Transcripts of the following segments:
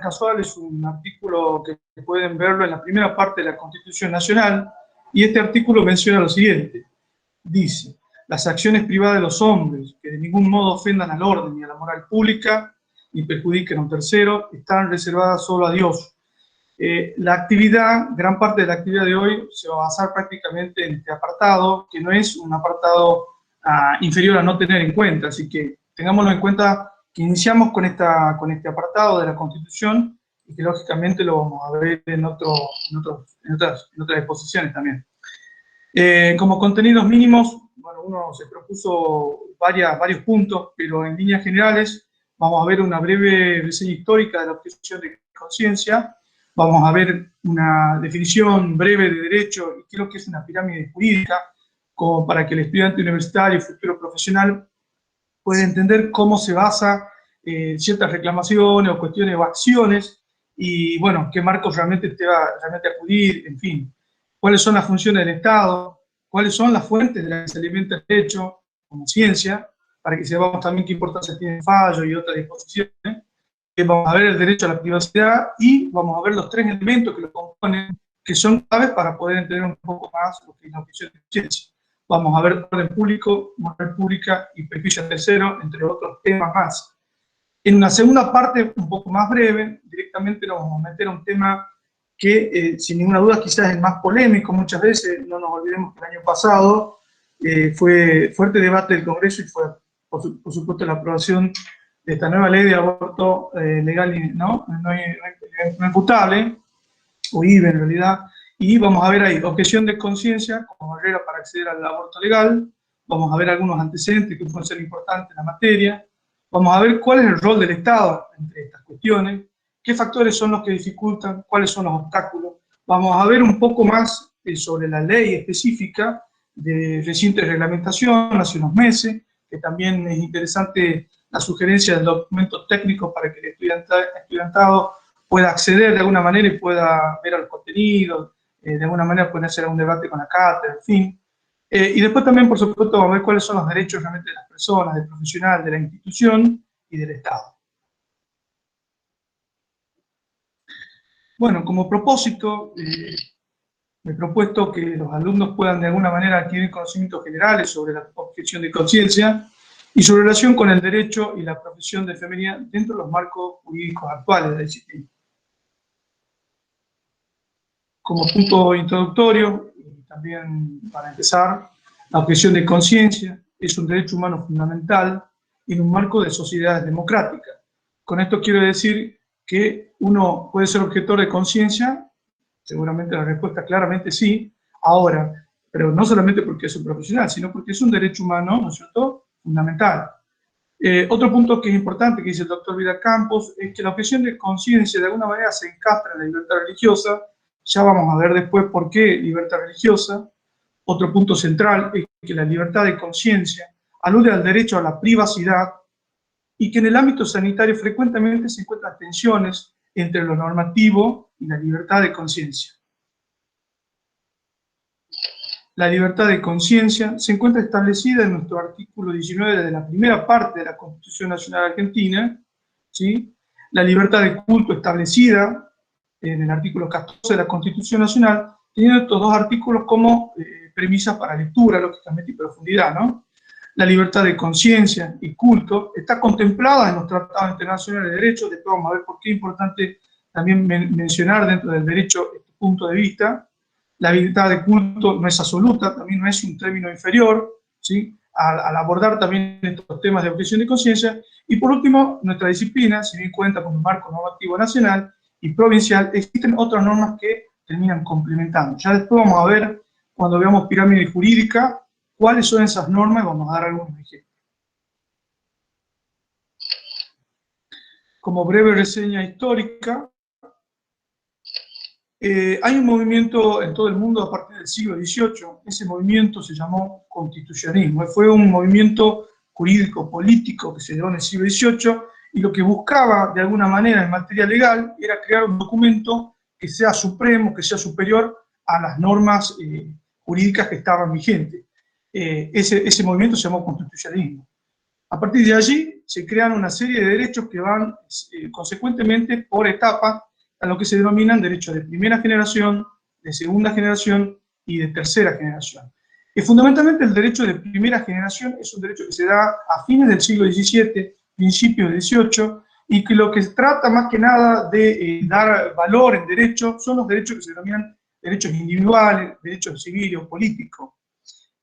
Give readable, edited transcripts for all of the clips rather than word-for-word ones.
casual, es un artículo que pueden verlo en la primera parte de la Constitución Nacional, y este artículo menciona lo siguiente. Dice: las acciones privadas de los hombres, que de ningún modo ofendan al orden ni a la moral pública, ni perjudiquen a un tercero, están reservadas solo a Dios. La actividad, gran parte de la actividad de hoy se va a basar prácticamente en este apartado, que no es un apartado inferior a no tener en cuenta, así que tengámoslo en cuenta que iniciamos con este apartado de la Constitución y que lógicamente lo vamos a ver en otras exposiciones también. Como contenidos mínimos, bueno, uno se propuso varios puntos, pero en líneas generales vamos a ver una breve reseña histórica de la objeción de conciencia, vamos a ver una definición breve de derecho y creo que es una pirámide jurídica, como para que el estudiante universitario y futuro profesional pueda entender cómo se basa ciertas reclamaciones o cuestiones o acciones, y bueno, qué marcos realmente te va realmente a acudir, en fin, cuáles son las funciones del Estado, cuáles son las fuentes de las que se alimenta el derecho como ciencia, para que sepamos también qué importancia tiene el fallo y otras disposiciones. Vamos a ver el derecho a la privacidad y vamos a ver los tres elementos que lo componen, que son claves para poder entender un poco más lo que es la objeción de conciencia. Vamos a ver orden público, moral pública y perjuicio al tercero, entre otros temas más. En una segunda parte, un poco más breve, directamente nos vamos a meter a un tema que, sin ninguna duda, quizás es el más polémico muchas veces. No nos olvidemos que el año pasado fue fuerte debate del Congreso y fue, por supuesto, la aprobación de esta nueva ley de aborto legal y no imputable, o IVE en realidad, y vamos a ver ahí objeción de conciencia como barrera para acceder al aborto legal, vamos a ver algunos antecedentes que pueden ser importantes en la materia, vamos a ver cuál es el rol del Estado entre estas cuestiones, qué factores son los que dificultan, cuáles son los obstáculos, vamos a ver un poco más sobre la ley específica de reciente reglamentación hace unos meses, que también es interesante la sugerencia del documento técnico para que el estudiantado pueda acceder de alguna manera y pueda ver los contenidos, de alguna manera pueden hacer un debate con la cátedra, en fin. Y después también, por supuesto, vamos a ver cuáles son los derechos realmente de las personas, del profesional, de la institución y del Estado. Bueno, como propósito, me he propuesto que los alumnos puedan de alguna manera adquirir conocimientos generales sobre la objeción de conciencia y su relación con el derecho y la profesión de enfermería dentro de los marcos jurídicos actuales de la disciplina. Como punto introductorio, y también para empezar, la objeción de conciencia es un derecho humano fundamental en un marco de sociedades democráticas. Con esto quiero decir que uno puede ser objetor de conciencia, seguramente la respuesta claramente sí, ahora, pero no solamente porque es un profesional, sino porque es un derecho humano, ¿no es cierto?, fundamental. Otro punto que es importante, que dice el doctor Vidal Campos, es que la objeción de conciencia de alguna manera se encastra en la libertad religiosa. Ya vamos a ver después por qué libertad religiosa. Otro punto central es que la libertad de conciencia alude al derecho a la privacidad y que en el ámbito sanitario frecuentemente se encuentran tensiones entre lo normativo y la libertad de conciencia. La libertad de conciencia se encuentra establecida en nuestro artículo 19 de la primera parte de la Constitución Nacional Argentina, ¿sí? La libertad de culto establecida en el artículo 14 de la Constitución Nacional, teniendo estos dos artículos como premisas para lectura, lógicamente, y profundidad, ¿no? La libertad de conciencia y culto está contemplada en los tratados internacionales de derecho. Después vamos a ver por qué es importante también mencionar dentro del derecho este punto de vista. La libertad de culto no es absoluta, también no es un término inferior, ¿sí?, al abordar también estos temas de objeción de conciencia. Y por último, nuestra disciplina, si bien cuenta con un marco normativo nacional y provincial, existen otras normas que terminan complementando. Ya después vamos a ver, cuando veamos pirámide jurídica, cuáles son esas normas y vamos a dar algunos ejemplos. Como breve reseña histórica, hay un movimiento en todo el mundo a partir del siglo XVIII, ese movimiento se llamó constitucionalismo, fue un movimiento jurídico-político que se dio en el siglo XVIII y lo que buscaba de alguna manera en materia legal era crear un documento que sea supremo, que sea superior a las normas jurídicas que estaban vigentes. Ese movimiento se llamó constitucionalismo. A partir de allí se crean una serie de derechos que van consecuentemente por etapas a lo que se denominan derechos de primera generación, de segunda generación y de tercera generación. Fundamentalmente el derecho de primera generación es un derecho que se da a fines del siglo XVII, principios del XVIII, y que lo que trata más que nada de dar valor en derecho son los derechos que se denominan derechos individuales, derechos civiles o políticos.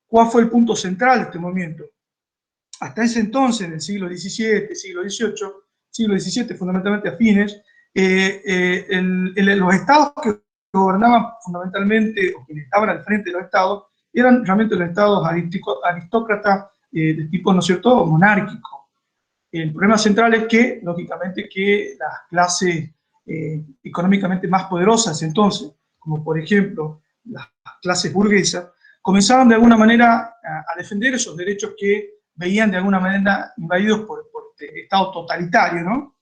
¿Cuál fue el punto central de este movimiento? Hasta ese entonces, en el siglo XVII, siglo XVIII, siglo XVII fundamentalmente a fines, los estados que gobernaban fundamentalmente, o quienes estaban al frente de los estados, eran realmente los estados aristócratas de tipo, ¿no es cierto?, monárquico. El problema central es que, lógicamente, que las clases económicamente más poderosas entonces, como por ejemplo las clases burguesas, comenzaron de alguna manera a defender esos derechos que veían de alguna manera invadidos por este Estado totalitario, ¿no?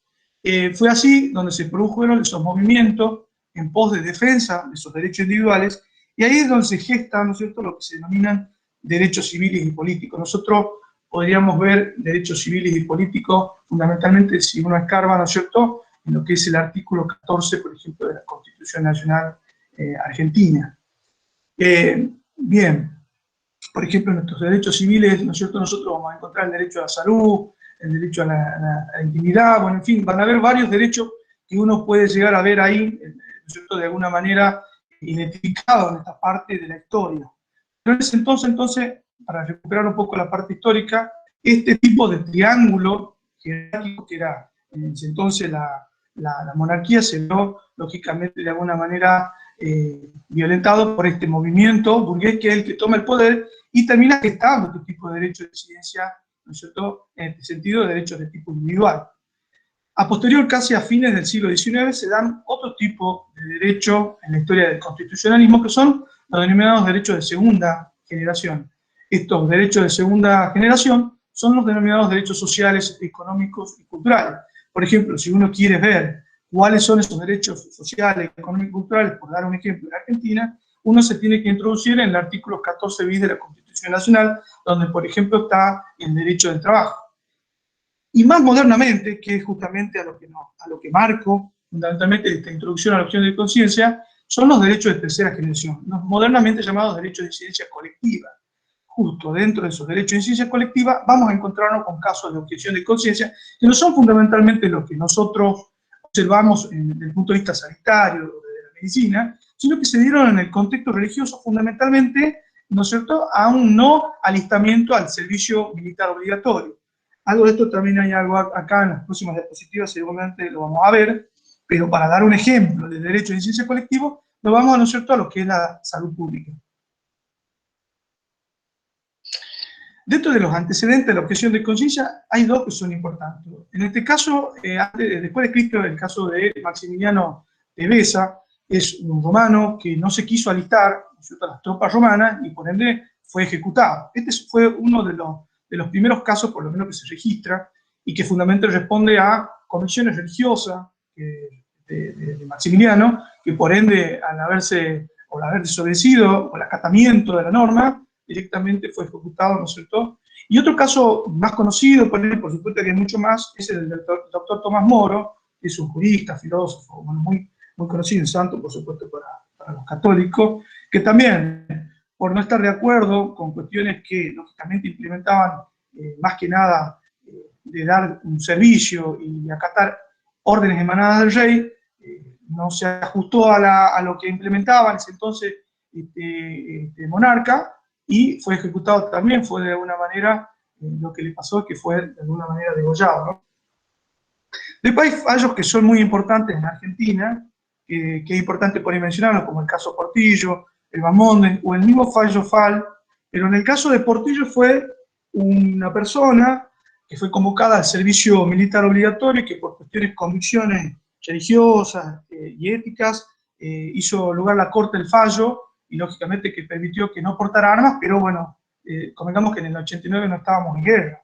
Fue así donde se produjeron esos movimientos en pos de defensa de esos derechos individuales, y ahí es donde se gesta, ¿no es cierto?, lo que se denominan derechos civiles y políticos. Nosotros podríamos ver derechos civiles y políticos fundamentalmente, si uno escarba, ¿no es cierto?, en lo que es el artículo 14, por ejemplo, de la Constitución Nacional Argentina. Bien, por ejemplo, en nuestros derechos civiles, ¿no es cierto?, nosotros vamos a encontrar el derecho a la salud, el derecho a la intimidad, bueno, en fin, van a haber varios derechos que uno puede llegar a ver ahí, ¿no es cierto?, de alguna manera identificados en esta parte de la historia. Pero en ese entonces, para recuperar un poco la parte histórica, este tipo de triángulo jerárquico que era en ese entonces la monarquía se vio, lógicamente, de alguna manera violentado por este movimiento burgués que es el que toma el poder y termina gestando este tipo de derecho de disidencia, ¿no es cierto?, en este sentido, de derechos de tipo individual. A posterior, casi a fines del siglo XIX, se dan otro tipo de derechos en la historia del constitucionalismo, que son los denominados derechos de segunda generación. Estos derechos de segunda generación son los denominados derechos sociales, económicos y culturales. Por ejemplo, si uno quiere ver cuáles son esos derechos sociales, económicos y culturales, por dar un ejemplo, en Argentina, uno se tiene que introducir en el artículo 14 bis de la Constitución Nacional, donde, por ejemplo, está el derecho del trabajo. Y más modernamente, que es justamente a lo que marco fundamentalmente esta introducción a la objeción de conciencia, son los derechos de tercera generación, los modernamente llamados derechos de incidencia colectiva. Justo dentro de esos derechos de incidencia colectiva vamos a encontrarnos con casos de objeción de conciencia que no son fundamentalmente lo que nosotros observamos desde el punto de vista sanitario o de la medicina, sino que se dieron en el contexto religioso fundamentalmente, ¿no es cierto?, a un no alistamiento al servicio militar obligatorio. Algo de esto también hay algo acá en las próximas diapositivas, seguramente lo vamos a ver, pero para dar un ejemplo de derecho de incidencia colectivo, nos vamos, ¿no es cierto?, a lo que es la salud pública. Dentro de los antecedentes de la objeción de conciencia, hay dos que son importantes. En este caso, después de Cristo, el caso de Maximiliano de Besa, es un romano que no se quiso alistar, ¿no es cierto?, a las tropas romanas y por ende fue ejecutado. Este fue uno de los primeros casos, por lo menos que se registra, y que fundamentalmente responde a convicciones religiosas de Maximiliano, que por ende, al haber desobedecido o el acatamiento de la norma, directamente fue ejecutado, ¿no es cierto? Y otro caso más conocido, por supuesto que hay mucho más, es el del doctor Tomás Moro, que es un jurista, filósofo, muy, muy conocido, santo, por supuesto, para los católicos, que también, por no estar de acuerdo con cuestiones que lógicamente implementaban más que nada de dar un servicio y acatar órdenes emanadas del rey, no se ajustó a lo que implementaba en ese entonces monarca, y fue ejecutado también, fue de alguna manera, lo que le pasó es que fue de alguna manera degollado, ¿no? Después hay fallos que son muy importantes en Argentina, que es importante por ahí mencionarlo, como el caso Portillo, el Bamonde, o el mismo fallo FAL, pero en el caso de Portillo fue una persona que fue convocada al servicio militar obligatorio y que por cuestiones, convicciones religiosas y éticas, hizo lugar la corte del fallo, y lógicamente que permitió que no portara armas, pero bueno, convengamos que en el 89 no estábamos en guerra.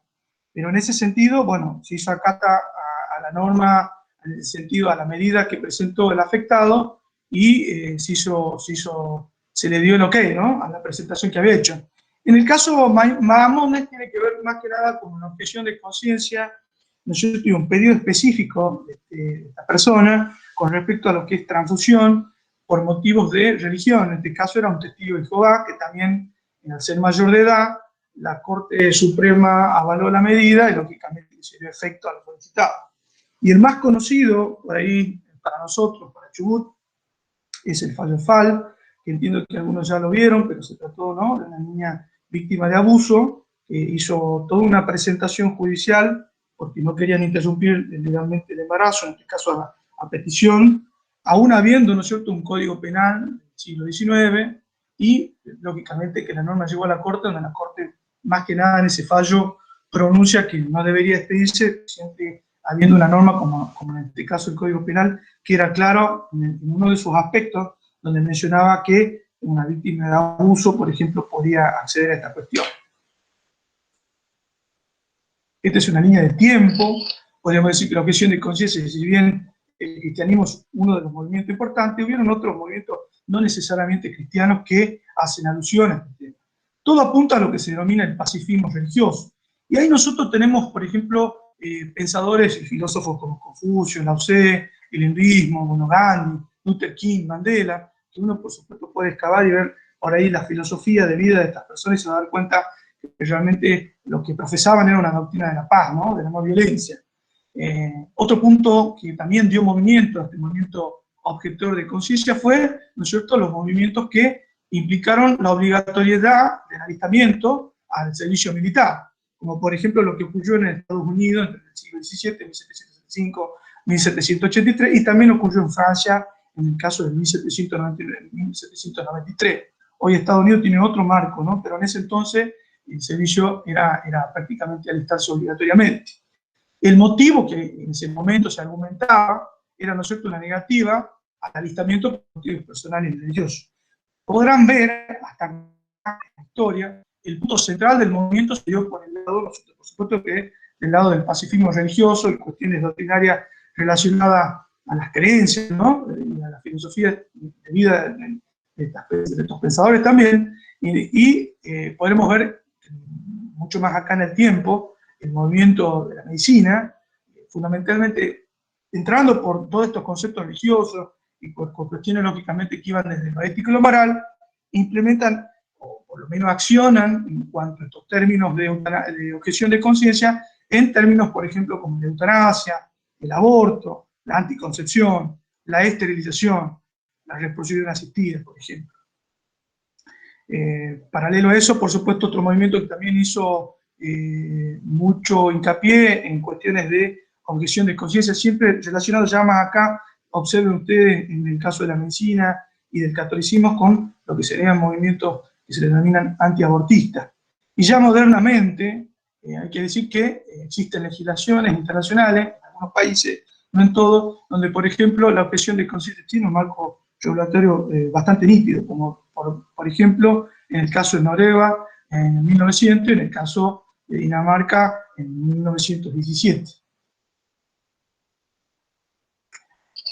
Pero en ese sentido, bueno, se hizo acata a la norma, en el sentido, a la medida que presentó el afectado, y se le dio el ok, ¿no?, a la presentación que había hecho. En el caso Mahamones tiene que ver más que nada con una objeción de conciencia ¿no es cierto?, y un pedido específico de esta persona con respecto a lo que es transfusión por motivos de religión. En este caso era un testigo de Jehová que también, al ser mayor de edad, la Corte Suprema avaló la medida y lógicamente se dio efecto a lo solicitado. Y el más conocido, por ahí, para nosotros, para Chubut, es el fallo FAL, que entiendo que algunos ya lo vieron, pero se trató, ¿no?, de una niña víctima de abuso, que hizo toda una presentación judicial porque no querían interrumpir legalmente el embarazo, en este caso a petición, aún habiendo, ¿no es cierto?, un código penal del siglo XIX, y lógicamente que la norma llegó a la Corte, donde la Corte, más que nada en ese fallo, pronuncia que no debería expedirse, siempre habiendo una norma, como en este caso el Código Penal, que era claro en uno de sus aspectos, donde mencionaba que una víctima de abuso, por ejemplo, podía acceder a esta cuestión. Esta es una línea de tiempo. Podríamos decir que la objeción de conciencia, si bien el cristianismo es uno de los movimientos importantes, hubieron otros movimientos no necesariamente cristianos que hacen alusión a este tema. Todo apunta a lo que se denomina el pacifismo religioso. Y ahí nosotros tenemos, por ejemplo, pensadores y filósofos como Confucio, Lao Tse, el hinduismo, Gandhi, Luther King, Mandela, que uno por supuesto puede excavar y ver por ahí la filosofía de vida de estas personas y se va a dar cuenta que realmente lo que profesaban era una doctrina de la paz, ¿no?, de la no violencia. Otro punto que también dio movimiento a este movimiento objetor de conciencia fue, ¿no es cierto?, los movimientos que implicaron la obligatoriedad del alistamiento al servicio militar, como por ejemplo lo que ocurrió en Estados Unidos entre el siglo XVII, 1765, 1783, y también ocurrió en Francia en el caso de 1799, 1793. Hoy Estados Unidos tiene otro marco, ¿no?, pero en ese entonces el servicio era prácticamente alistarse obligatoriamente. El motivo que en ese momento se argumentaba era, ¿no es cierto?, una negativa al alistamiento por motivos personales y religiosos. Podrán ver, hasta en la historia, el punto central del movimiento se dio por el lado, por supuesto que del lado del pacifismo religioso y cuestiones doctrinarias relacionadas a las creencias, ¿no?, y a la filosofía de vida de estos pensadores también, y podremos ver mucho más acá en el tiempo el movimiento de la medicina, fundamentalmente entrando por todos estos conceptos religiosos y por cuestiones lógicamente que iban desde lo ético y lo moral, implementan, o por lo menos accionan en cuanto a estos términos de objeción de conciencia, en términos, por ejemplo, como la eutanasia, el aborto, la anticoncepción, la esterilización, la reproducción asistida, por ejemplo. Paralelo a eso, por supuesto, otro movimiento que también hizo mucho hincapié en cuestiones de objeción de conciencia, siempre relacionado ya más acá, observen ustedes en el caso de la medicina y del catolicismo, con lo que serían movimientos que se denominan antiabortistas. Y ya modernamente, hay que decir que existen legislaciones internacionales, en algunos países, no en todos, donde, por ejemplo, la objeción de conciencia tiene un marco regulatorio bastante nítido, como por ejemplo en el caso de Noruega en 1900 y en el caso de Dinamarca en 1917.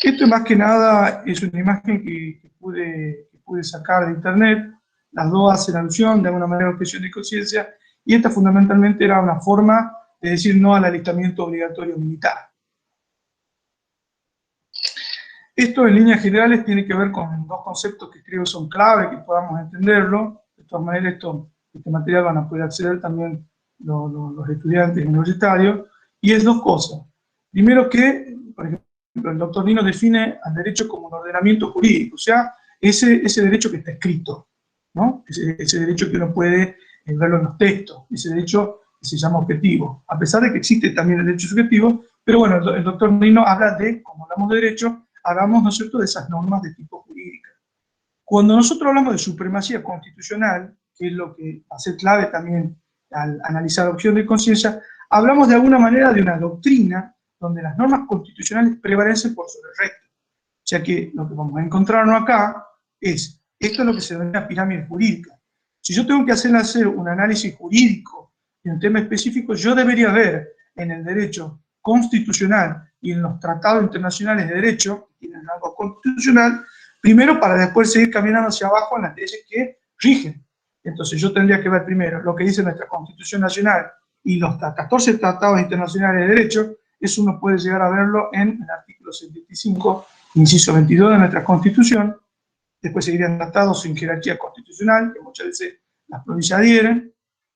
Esto más que nada es una imagen que pude sacar de internet. Las dos hacen alusión de alguna manera a la objeción de conciencia, y esta fundamentalmente era una forma de decir no al alistamiento obligatorio militar. Esto en líneas generales tiene que ver con dos conceptos que creo son clave, que podamos entenderlo. De todas maneras, este material van a poder acceder también los estudiantes universitarios, y es dos cosas. Primero que, por ejemplo, el doctor Nino define al derecho como un ordenamiento jurídico, o sea, ese derecho que está escrito, ¿no? Ese derecho que uno puede verlo en los textos, ese derecho que se llama objetivo, a pesar de que existe también el derecho subjetivo, pero bueno, el doctor Nino habla de, como hablamos de derecho, hablamos, ¿no es cierto?, de esas normas de tipo jurídico. Cuando nosotros hablamos de supremacía constitucional, que es lo que va a ser clave también al analizar la objeción de conciencia, hablamos de alguna manera de una doctrina donde las normas constitucionales prevalecen por sobre el resto. O sea que lo que vamos a encontrarnos acá es, esto es lo que se denomina pirámide jurídica. Si yo tengo que hacer un análisis jurídico de un tema específico, yo debería ver en el derecho constitucional y en los tratados internacionales de derecho, que tienen algo constitucional, primero para después seguir caminando hacia abajo en las leyes que rigen. Entonces yo tendría que ver primero lo que dice nuestra Constitución Nacional y los 14 tratados internacionales de derecho, Eso uno puede llegar a verlo en el artículo 75, inciso 22 de nuestra Constitución. Después seguirían tratados en jerarquía constitucional, que muchas veces las provincias adhieren.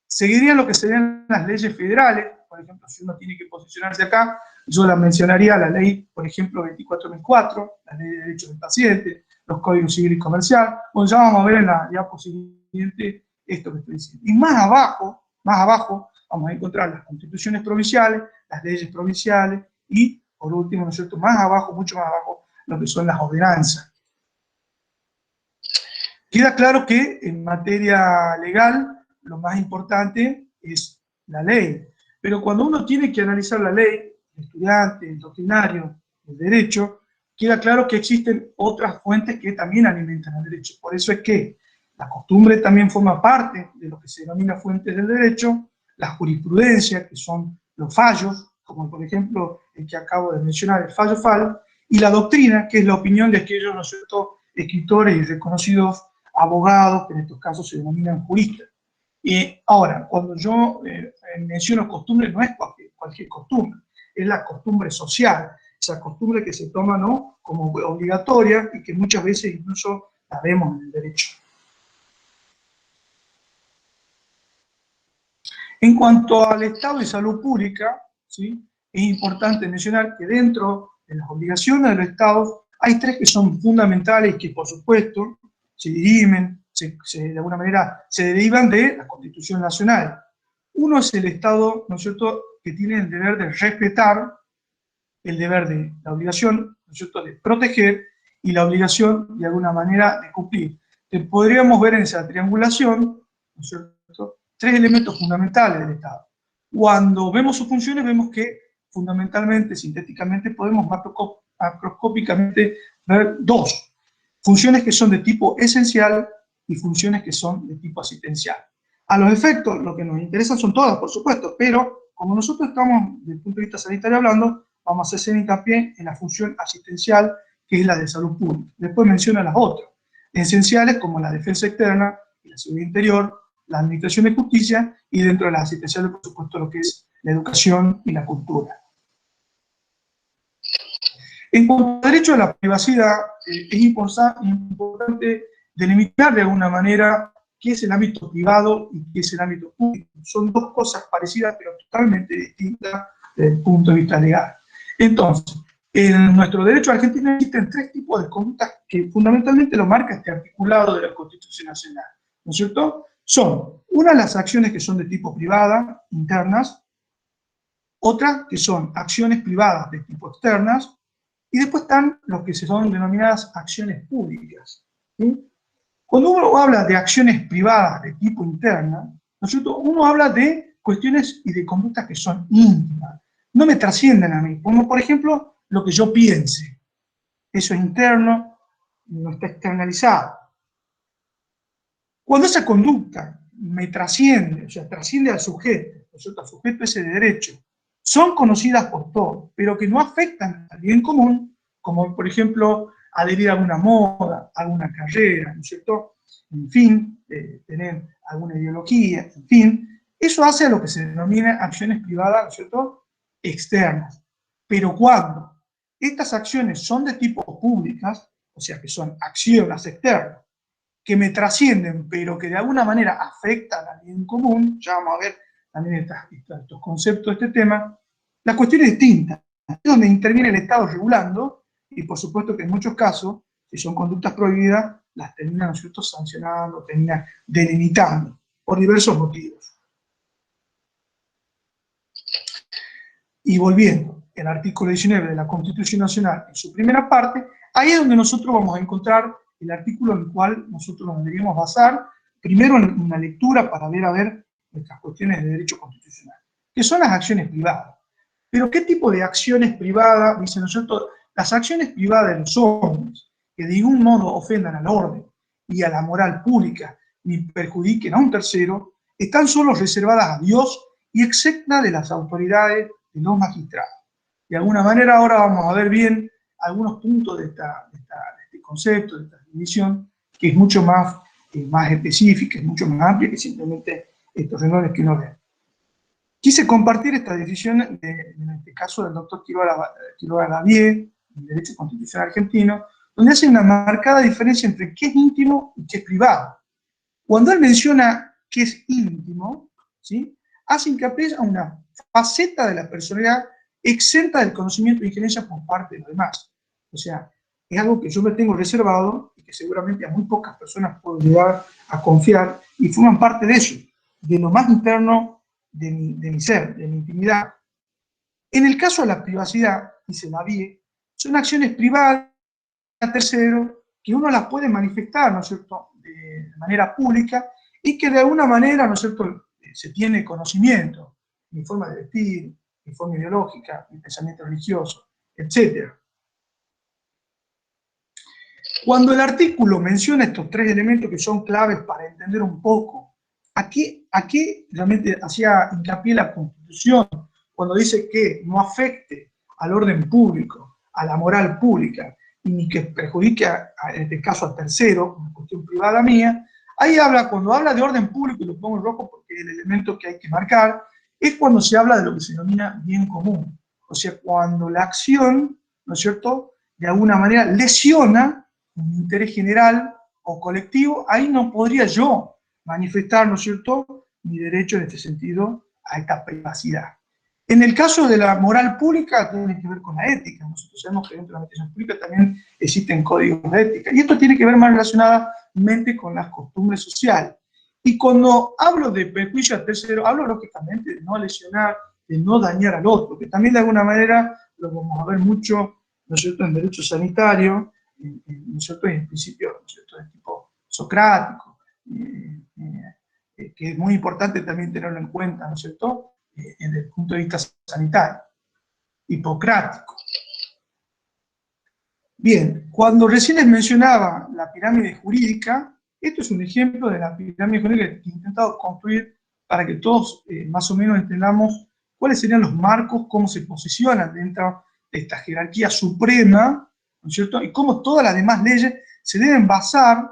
Seguirían lo que serían las leyes federales. Por ejemplo, si uno tiene que posicionarse acá, yo la mencionaría la ley, por ejemplo, 24.004, la ley de derechos del paciente, los códigos civil y comercial. Bueno, ya vamos a ver en la diapositiva siguiente esto que estoy diciendo. Y más abajo, vamos a encontrar las constituciones provinciales, las leyes provinciales y, por último, ¿no es cierto?, más abajo, mucho más abajo, lo que son las ordenanzas. Queda claro que en materia legal lo más importante es la ley, pero cuando uno tiene que analizar la ley, el estudiante, el doctrinario, el derecho, queda claro que existen otras fuentes que también alimentan el derecho. Por eso es que la costumbre también forma parte de lo que se denomina fuentes del derecho, la jurisprudencia, que son los fallos, como por ejemplo el que acabo de mencionar, el fallo FAL, y la doctrina, que es la opinión de aquellos, ¿no es cierto?, escritores y reconocidos abogados, que en estos casos se denominan juristas. Ahora, cuando yo menciono costumbre, no es cualquier costumbre, es la costumbre social, esa costumbre que se toma, ¿no?, como obligatoria y que muchas veces incluso la vemos en el derecho. En cuanto al estado de salud pública, ¿sí?, es importante mencionar que dentro de las obligaciones de los estados hay tres que son fundamentales y que, por supuesto, se dirimen, de alguna manera se derivan de la Constitución Nacional. Uno es el Estado, ¿no es cierto?, que tiene el deber de respetar, el deber de la obligación, ¿no es cierto?, de proteger y la obligación, de alguna manera, de cumplir. Podríamos ver en esa triangulación, ¿no es cierto?, tres elementos fundamentales del Estado. Cuando vemos sus funciones, vemos que fundamentalmente, sintéticamente, podemos macroscópicamente ver dos. Funciones que son de tipo esencial y funciones que son de tipo asistencial. A los efectos, lo que nos interesa son todas, por supuesto, pero como nosotros estamos, desde el punto de vista sanitario hablando, vamos a hacer hincapié en la función asistencial, que es la de salud pública. Después menciona las otras, esenciales como la defensa externa, la seguridad interior, la administración de justicia, y dentro de las asistenciales, por supuesto, lo que es la educación y la cultura. En cuanto al derecho a la privacidad, es importante delimitar de alguna manera qué es el ámbito privado y qué es el ámbito público. Son dos cosas parecidas, pero totalmente distintas desde el punto de vista legal. Entonces, en nuestro derecho argentino existen tres tipos de conductas que fundamentalmente lo marca este articulado de la Constitución Nacional, ¿no es cierto? Son, una, las acciones que son de tipo privada, internas, otra que son acciones privadas de tipo externas, y después están los que son denominadas acciones públicas, ¿sí? Cuando uno habla de acciones privadas de tipo interna, ¿no es cierto?, uno habla de cuestiones y de conductas que son íntimas, no me trascienden a mí, como por ejemplo lo que yo piense. Eso es interno, no está externalizado. Cuando esa conducta me trasciende, o sea, trasciende al sujeto, ¿no es cierto?, al sujeto ese de derecho, son conocidas por todos, pero que no afectan al bien común, como por ejemplo adherir a alguna moda, a alguna carrera, ¿no es cierto?, en fin, tener alguna ideología, en fin, eso hace a lo que se denomina acciones privadas, ¿no es cierto?, externas. Pero cuando estas acciones son de tipo públicas, o sea que son acciones externas, que me trascienden, pero que de alguna manera afectan al bien común, ya vamos a ver también estos conceptos, este tema, la cuestión es distinta. Es donde interviene el Estado regulando, y por supuesto que en muchos casos, si son conductas prohibidas, las termina, ¿no es cierto?, sancionando, termina delimitando, por diversos motivos. Y volviendo, el artículo 19 de la Constitución Nacional, en su primera parte, ahí es donde nosotros vamos a encontrar el artículo en el cual nosotros nos deberíamos basar, primero en una lectura para ver, a ver, nuestras cuestiones de derecho constitucional, que son las acciones privadas. Pero ¿qué tipo de acciones privadas? Dice, ¿no es cierto?, las acciones privadas de los hombres, que de ningún modo ofendan al orden y a la moral pública, ni perjudiquen a un tercero, están solo reservadas a Dios y exentas de las autoridades de los magistrados. De alguna manera ahora vamos a ver bien algunos puntos de este concepto, de esta definición, que es mucho más específica, es mucho más amplia que simplemente estos renglones que uno ve. Quise compartir esta decisión, en este caso del doctor Quiroga Lavie, del Derecho Constitucional Argentino, donde hace una marcada diferencia entre qué es íntimo y qué es privado. Cuando él menciona qué es íntimo, ¿sí?, hace hincapié a una faceta de la personalidad exenta del conocimiento de injerencia por parte de los demás. O sea, es algo que yo me tengo reservado y que seguramente a muy pocas personas puedo llegar a confiar y forman parte de eso, de lo más interno de mi ser, de mi intimidad. En el caso de la privacidad, dice Lavie, son acciones privadas a terceros que uno las puede manifestar, ¿no es cierto?, de manera pública y que de alguna manera, ¿no es cierto?, se tiene conocimiento, mi forma de vestir, mi forma ideológica, mi pensamiento religioso, etc. Cuando el artículo menciona estos tres elementos que son claves para entender un poco a qué realmente hacía hincapié la Constitución cuando dice que no afecte al orden público, a la moral pública, y ni que perjudique, en este caso, a tercero, una cuestión privada mía, ahí habla, cuando habla de orden público, y lo pongo en rojo porque es el elemento que hay que marcar, es cuando se habla de lo que se denomina bien común. O sea, cuando la acción, ¿no es cierto?, de alguna manera lesiona un interés general o colectivo, ahí no podría yo manifestar, ¿no es cierto?, mi derecho en este sentido a esta privacidad. En el caso de la moral pública, tiene que ver con la ética. Nosotros sabemos que dentro de la administración pública también existen códigos de ética. Y esto tiene que ver más relacionadamente con las costumbres sociales. Y cuando hablo de perjuicio a tercero, hablo lógicamente de no lesionar, de no dañar al otro, que también de alguna manera lo vamos a ver mucho, ¿no es cierto?, en derecho sanitario, ¿no es cierto?, y en principio, ¿no es cierto?, de tipo socrático, que es muy importante también tenerlo en cuenta, ¿no es cierto?, desde el punto de vista sanitario, hipocrático. Bien, cuando recién les mencionaba la pirámide jurídica, esto es un ejemplo de la pirámide jurídica que he intentado construir para que todos más o menos entendamos cuáles serían los marcos, cómo se posicionan dentro de esta jerarquía suprema, ¿no es cierto?, y cómo todas las demás leyes se deben basar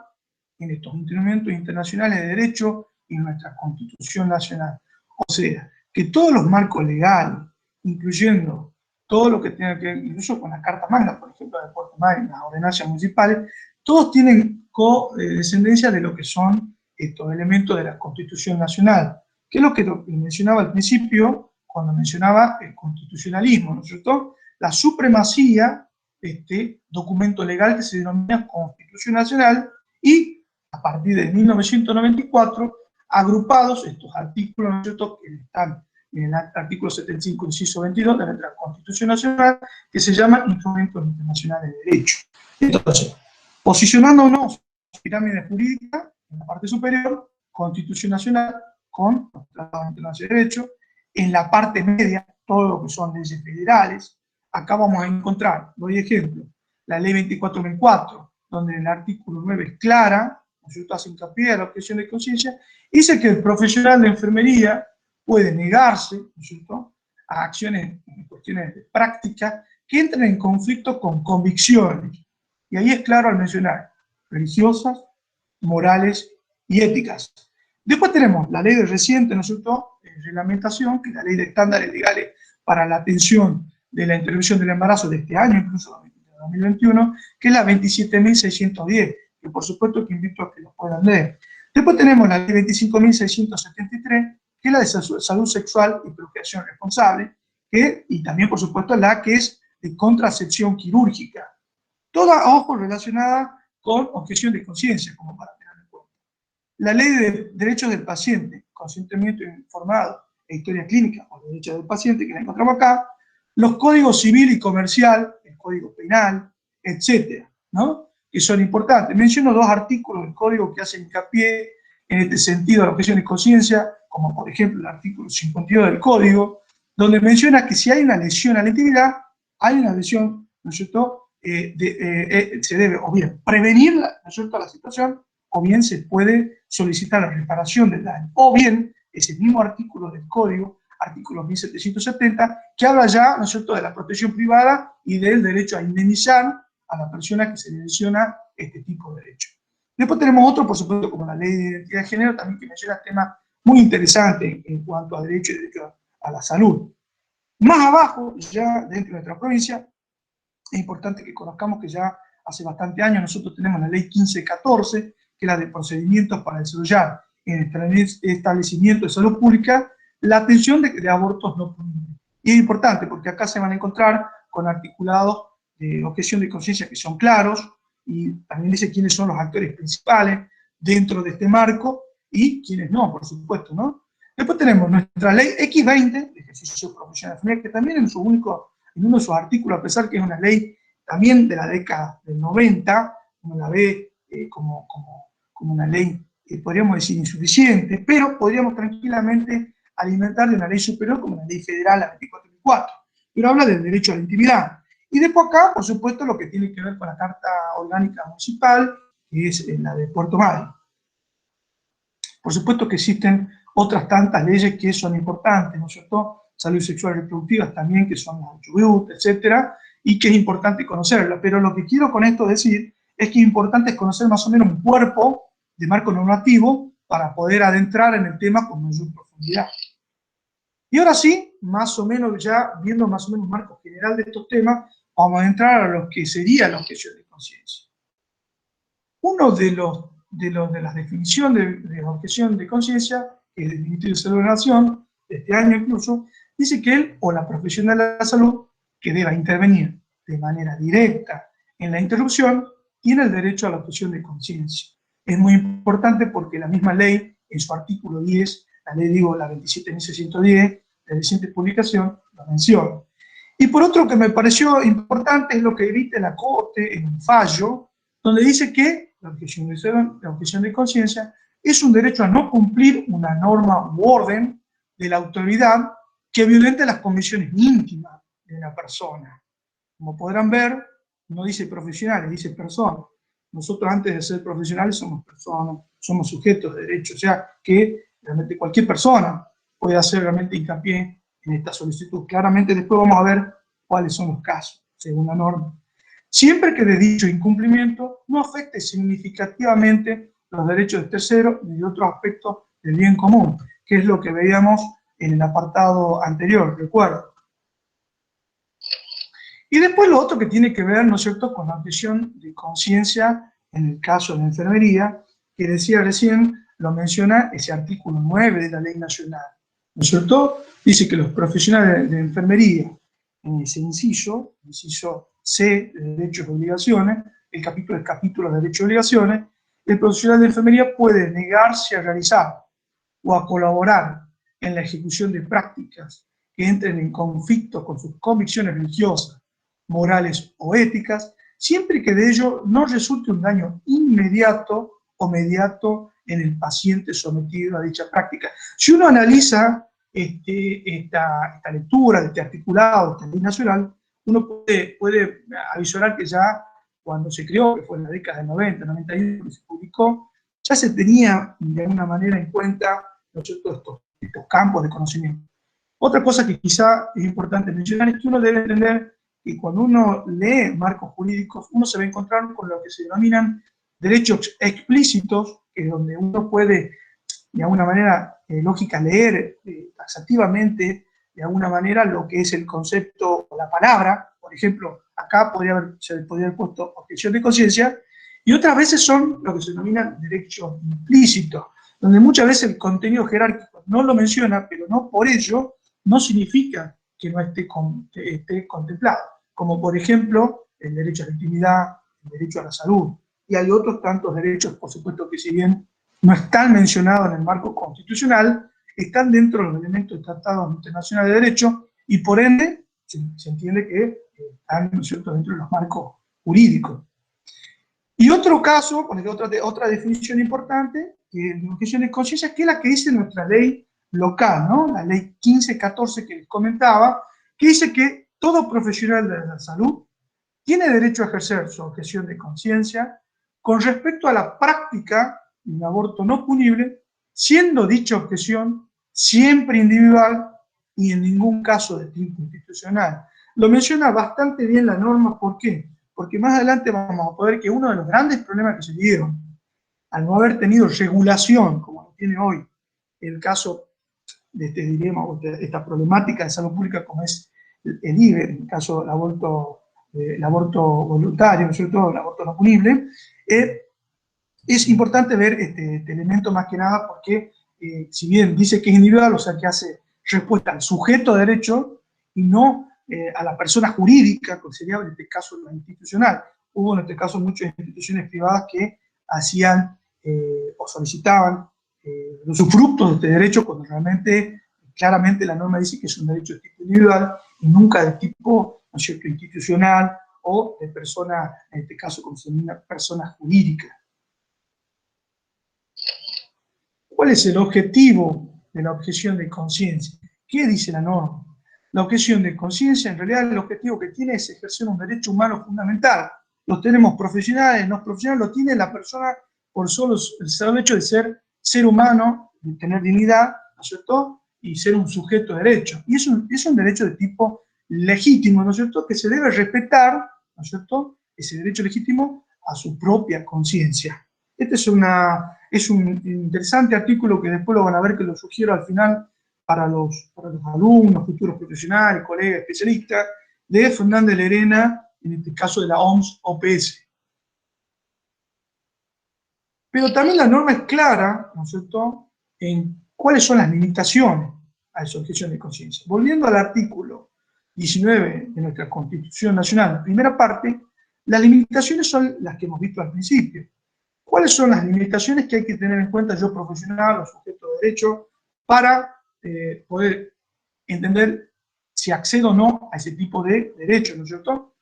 en estos instrumentos internacionales de derecho y en nuestra Constitución Nacional. O sea, que todos los marcos legales, incluyendo todo lo que tenga que ver, incluso con la Carta Magna, por ejemplo, de Puerto Madryn, las ordenanzas municipales, todos tienen descendencia de lo que son estos elementos de la Constitución Nacional, que es lo que mencionaba al principio, cuando mencionaba el constitucionalismo, ¿no es cierto?, la supremacía de este documento legal que se denomina Constitución Nacional, y a partir de 1994, agrupados estos artículos, ¿no es cierto?, que están en el artículo 75, inciso 22 de nuestra Constitución Nacional, que se llama Instrumentos Internacionales de Derecho. Entonces, posicionándonos en la pirámide jurídica, en la parte superior, Constitución Nacional con los tratados internacionales de derecho, en la parte media, todo lo que son leyes federales. Acá vamos a encontrar, doy ejemplo, la ley 24.004, donde en el artículo 9 es clara, ¿no es cierto?, hace hincapié a la objeción de conciencia, dice que el profesional de enfermería puede negarse, ¿no es cierto?, a acciones, cuestiones de práctica que entren en conflicto con convicciones. Y ahí es claro al mencionar religiosas, morales y éticas. Después tenemos la ley de reciente, ¿no es cierto?, reglamentación, que es la ley de estándares legales para la atención de la interrupción del embarazo de este año, incluso 2021, que es la 27.610, que por supuesto que invito a que lo puedan leer. Después tenemos la ley 25.673, que es la de salud sexual y procreación responsable, y también, por supuesto, la que es de contracepción quirúrgica. Toda, ojo, relacionada con objeción de conciencia, como para tener en cuenta. La ley de derechos del paciente, consentimiento informado e historia clínica, o derechos del paciente, que la encontramos acá, los códigos civil y comercial, el código penal, etcétera, ¿no?, que son importantes. Menciono dos artículos del código que hacen hincapié en este sentido de la objeción de conciencia, como por ejemplo el artículo 52 del código, donde menciona que si hay una lesión a la intimidad, hay una lesión, ¿no es cierto?, se debe o bien prevenir, ¿no es cierto?, la situación, o bien se puede solicitar la reparación del daño. O bien, ese mismo artículo del código, artículo 1770, que habla ya, ¿no es cierto?, de la protección privada y del derecho a indemnizar a la persona que se le lesiona este tipo de derecho. Después tenemos otro, por supuesto, como la ley de identidad de género, también que menciona temas muy interesantes en cuanto a derecho y derecho a la salud. Más abajo, ya dentro de nuestra provincia, es importante que conozcamos que ya hace bastante años nosotros tenemos la ley 1514, que es la de procedimientos para desarrollar en establecimientos de salud pública la atención de abortos no punibles. Y es importante porque acá se van a encontrar con articulados de objeción de conciencia que son claros, y también dice quiénes son los actores principales dentro de este marco y quiénes no, por supuesto, ¿no? Después tenemos nuestra ley X20, de ejercicio profesional familiar, que también en uno de sus artículos, a pesar que es una ley también de la década del 90, uno la ve como una ley, podríamos decir, insuficiente, pero podríamos tranquilamente alimentar de una ley superior como la ley federal, la 24.004, pero habla del derecho a la intimidad. Y después acá, por supuesto, lo que tiene que ver con la Carta Orgánica Municipal, que es la de Puerto Madryn. Por supuesto que existen otras tantas leyes que son importantes, ¿no es cierto? Salud sexual y reproductiva también, que son las Chubut, etcétera, y que es importante conocerlas. Pero lo que quiero con esto decir es que es importante conocer más o menos un cuerpo de marco normativo para poder adentrar en el tema con mayor profundidad. Y ahora sí, más o menos ya viendo más o menos un marco general de estos temas, vamos a entrar a lo que sería la objeción de conciencia. Uno de las definiciones de la objeción de conciencia, que es del Ministerio de Salud de la Nación, de este año incluso, dice que él o la profesional de la salud que deba intervenir de manera directa en la interrupción tiene el derecho a la objeción de conciencia. Es muy importante porque la misma ley, en su artículo 10, la ley, digo, la 27.610, de reciente publicación, lo menciona. Y por otro que me pareció importante es lo que emite la Corte en un fallo, donde dice que la objeción de conciencia es un derecho a no cumplir una norma u orden de la autoridad que violente las condiciones íntimas de la persona. Como podrán ver, no dice profesionales, dice personas. Nosotros antes de ser profesionales somos personas, somos sujetos de derecho, o sea que realmente cualquier persona puede hacer realmente hincapié en esta solicitud. Claramente después vamos a ver cuáles son los casos, según la norma. Siempre que de dicho incumplimiento no afecte significativamente los derechos de terceros ni de otros aspectos del bien común, que es lo que veíamos en el apartado anterior, recuerdo. Y después lo otro que tiene que ver, ¿no es cierto?, con la objeción de conciencia en el caso de la enfermería, que decía recién, lo menciona ese artículo 9 de la Ley Nacional, ¿no es cierto? Dice que los profesionales de enfermería, en ese inciso C de derechos y obligaciones, el capítulo es capítulo de derechos y obligaciones, el profesional de enfermería puede negarse a realizar o a colaborar en la ejecución de prácticas que entren en conflicto con sus convicciones religiosas, morales o éticas, siempre que de ello no resulte un daño inmediato o mediato en el paciente sometido a dicha práctica. Si uno analiza esta lectura de este articulado, de esta ley nacional, uno puede avisorar que ya cuando se creó, que fue en la década del 90, 91, que se publicó, ya se tenía de alguna manera en cuenta, ¿no es cierto?, estos campos de conocimiento. Otra cosa que quizá es importante mencionar es que uno debe entender que cuando uno lee marcos jurídicos, uno se va a encontrar con lo que se denominan derechos explícitos, que es donde uno puede, de alguna manera lógica, leer taxativamente, de alguna manera, lo que es el concepto o la palabra. Por ejemplo, acá se podría haber puesto objeción de conciencia, y otras veces son lo que se denominan derechos implícitos, donde muchas veces el contenido jerárquico no lo menciona, pero no por ello no significa que no esté contemplado, como por ejemplo el derecho a la intimidad, el derecho a la salud, y hay otros tantos derechos, por supuesto, que si bien no están mencionados en el marco constitucional, están dentro de los elementos de tratados internacionales de derecho, y por ende se entiende que están, ¿no es cierto?, dentro de los marcos jurídicos. Y otro caso, otra definición importante, que es la objeción de conciencia, que es la que dice nuestra ley local, ¿no? La ley 1514 que les comentaba, que dice que todo profesional de la salud tiene derecho a ejercer su objeción de conciencia con respecto a la práctica de un aborto no punible, siendo dicha objeción siempre individual y en ningún caso de tipo institucional. Lo menciona bastante bien la norma, ¿por qué? Porque más adelante vamos a poder que uno de los grandes problemas que se dieron al no haber tenido regulación, como lo tiene hoy el caso de este dilema o de esta problemática de salud pública como es el IVE, en el caso del aborto voluntario, ¿no es cierto?, el aborto no punible. Es importante ver este elemento más que nada porque, si bien dice que es individual, o sea que hace respuesta al sujeto de derecho y no a la persona jurídica, que sería en este caso la institucional. Hubo en este caso muchas instituciones privadas que hacían o solicitaban los usufructos de este derecho cuando realmente, claramente la norma dice que es un derecho de tipo individual y nunca de tipo, ¿no es cierto?, institucional o de persona, en este caso como se denomina, persona jurídica. ¿Cuál es el objetivo de la objeción de conciencia? ¿Qué dice la norma? La objeción de conciencia, en realidad, el objetivo que tiene es ejercer un derecho humano fundamental. Los tenemos profesionales, no profesionales, lo tiene la persona por solo el hecho de ser humano, de tener dignidad, ¿no es cierto?, y ser un sujeto de derecho. Y es un derecho de tipo legítimo, ¿no es cierto?, que se debe respetar, ¿no es cierto?, ese derecho legítimo a su propia conciencia. Este es un interesante artículo que después lo van a ver, que lo sugiero al final para los alumnos, futuros profesionales, colegas, especialistas, de Fernández Lerena, en este caso de la OMS-OPS. Pero también la norma es clara, ¿no es cierto?, en cuáles son las limitaciones a esa objeción de conciencia. Volviendo al artículo 19 de nuestra Constitución Nacional, primera parte, las limitaciones son las que hemos visto al principio. ¿Cuáles son las limitaciones que hay que tener en cuenta yo profesional o sujeto de derecho para poder entender si accedo o no a ese tipo de derechos, ¿no es cierto?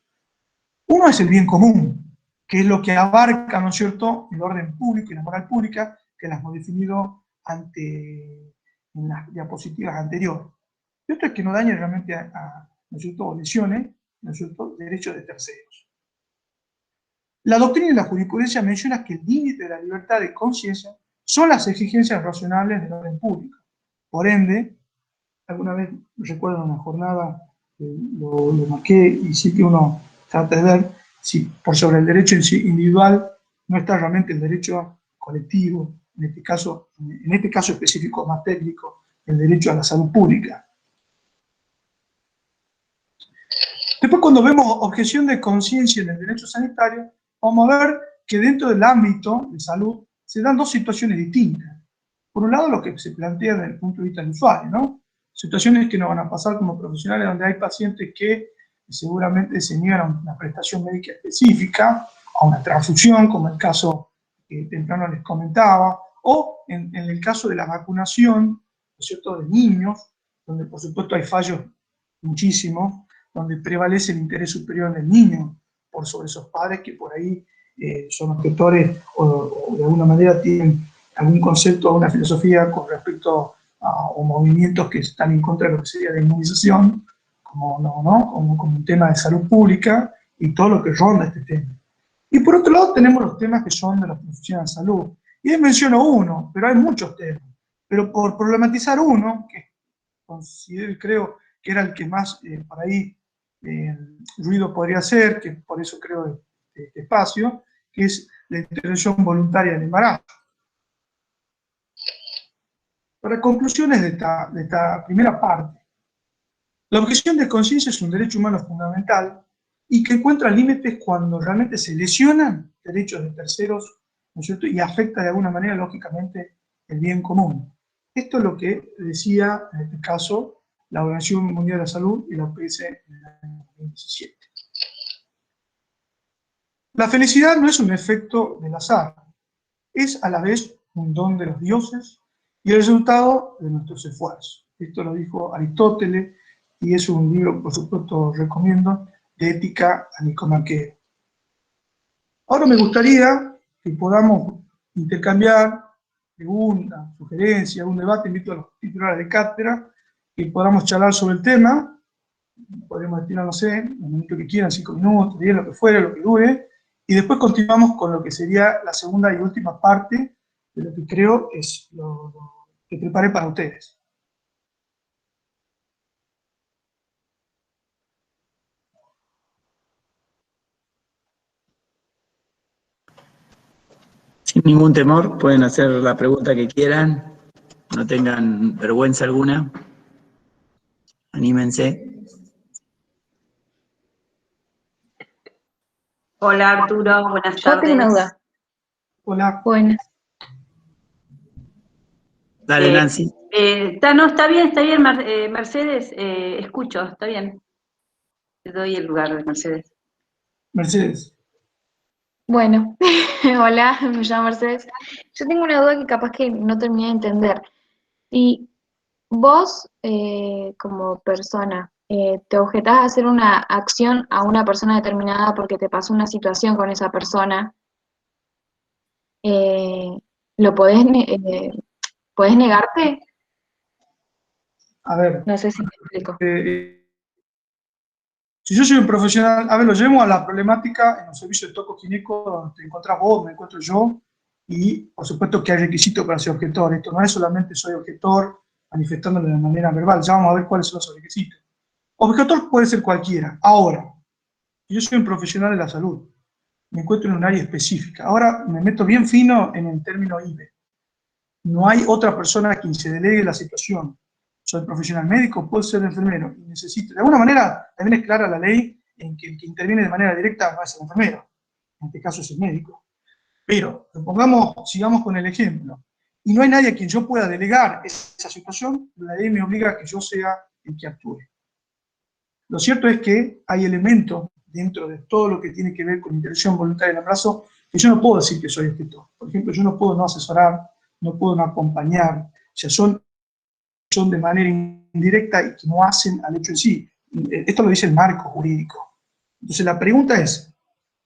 Uno es el bien común, que es lo que abarca, ¿no es cierto?, el orden público y la moral pública, que las hemos definido en las diapositivas anteriores. Y otro es que no dañe realmente ¿no es cierto?, o lesione, ¿no es cierto?, derechos de terceros. La doctrina y la jurisprudencia mencionan que el límite de la libertad de conciencia son las exigencias racionales del orden público. Por ende, alguna vez recuerdo una jornada, lo marqué, y sí que uno trata de ver si por sobre el derecho individual no está realmente el derecho colectivo, en este caso específico más técnico, el derecho a la salud pública. Después, cuando vemos objeción de conciencia en el derecho sanitario, vamos a ver que dentro del ámbito de salud se dan dos situaciones distintas. Por un lado, lo que se plantea desde el punto de vista del usuario, ¿no? Situaciones que nos van a pasar como profesionales, donde hay pacientes que seguramente se niegan a una prestación médica específica, a una transfusión, como el caso que temprano les comentaba, o en el caso de la vacunación, ¿no es cierto?, de niños, donde por supuesto hay fallos muchísimos, donde prevalece el interés superior del niño por sobre esos padres que por ahí son objetores o de alguna manera tienen algún concepto o una filosofía con respecto a movimientos que están en contra de lo que sería la inmunización, como un tema de salud pública y todo lo que ronda este tema. Y por otro lado tenemos los temas que son de los profesionales de salud. Y ahí menciono uno, pero hay muchos temas. Pero por problematizar uno, que considero y creo que era el que más por ahí ruido podría hacer, que por eso creo este espacio, que es la interrupción voluntaria del embarazo. Para conclusiones de esta primera parte, la objeción de conciencia es un derecho humano fundamental y que encuentra límites cuando realmente se lesionan derechos de terceros, ¿no es cierto?, y afecta de alguna manera, lógicamente, el bien común. Esto es lo que decía, en este caso, la Organización Mundial de la Salud y la OPS en el año 2017. La felicidad no es un efecto del azar, es a la vez un don de los dioses y el resultado de nuestros esfuerzos. Esto lo dijo Aristóteles y es un libro que por supuesto recomiendo, de Ética a Nicomaqueo. Ahora me gustaría que podamos intercambiar preguntas, sugerencias, un debate, invito a los titulares de cátedra, que podamos charlar sobre el tema, podemos destinar, no sé, el minuto que quieran, 5 minutos, 10, lo que fuera, lo que dure, y después continuamos con lo que sería la segunda y última parte de lo que creo es lo que preparé para ustedes. Sin ningún temor, pueden hacer la pregunta que quieran. no tengan vergüenza alguna. Anímense. Hola Arturo, buenas tardes. Yo tengo una duda. Hola. Buenas. Dale, Nancy. No, está bien, Mercedes, escucho, está bien. Te doy el lugar de Mercedes. Mercedes. Bueno, hola, me llamo Mercedes. Yo tengo una duda que capaz que no terminé de entender. Si vos, como persona, te objetás a hacer una acción a una persona determinada porque te pasó una situación con esa persona, ¿lo podés negarte? A ver, No sé si me explico. si yo soy un profesional, a ver, lo llevo a la problemática en los servicios de tocogineco, donde te encontrás vos, me encuentro yo, y por supuesto que hay requisitos para ser objetor. Esto no es solamente soy objetor manifestándolo de manera verbal, ya vamos a ver cuáles son los requisitos. Objetor puede ser cualquiera. Ahora, yo soy un profesional de la salud, me encuentro en un área específica. Ahora me meto bien fino en el término IBE. No hay otra persona a quien se delegue la situación. Soy profesional médico, puedo ser enfermero y necesito. De alguna manera, también es clara la ley en que el que interviene de manera directa no es el enfermero. En este caso es el médico. Pero, sigamos con el ejemplo. Y no hay nadie a quien yo pueda delegar esa situación, la ley me obliga a que yo sea el que actúe. Lo cierto es que hay elementos dentro de todo lo que tiene que ver con interacción voluntaria del embarazo que yo no puedo decir que soy objetor. Por ejemplo, yo no puedo no asesorar, no puedo no acompañar, o sea, son de manera indirecta y que no hacen al hecho en sí. Esto lo dice el marco jurídico. Entonces la pregunta es,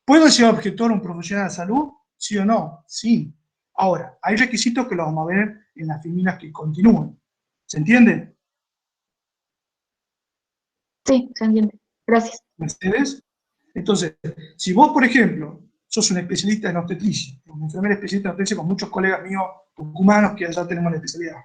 ¿puedo ser objetor un profesional de salud? ¿Sí o no? Sí. Ahora, hay requisitos que los vamos a ver en las feminas que continúan. ¿Se entiende? Sí, se entiende. Gracias. ¿Mercedes? Entonces, si vos, por ejemplo, sos un especialista en obstetricia, un enfermera especialista en obstetricia con muchos colegas míos tucumanos que ya tenemos la especialidad,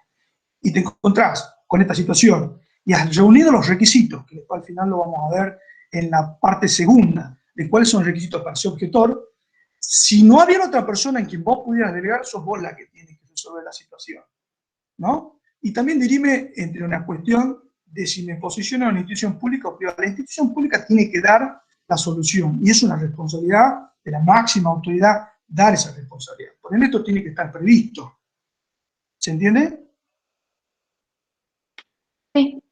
y te encontrás con esta situación y has reunido los requisitos, que al final lo vamos a ver en la parte segunda, de cuáles son los requisitos para ser objetor, si no había otra persona en quien vos pudieras delegar, sos vos la que tiene que resolver la situación, ¿no? Y también dirime entre una cuestión de si me posiciono en una institución pública o privada. La institución pública tiene que dar la solución, y es una responsabilidad de la máxima autoridad dar esa responsabilidad. Por ende, esto tiene que estar previsto. ¿Se entiende? Sí.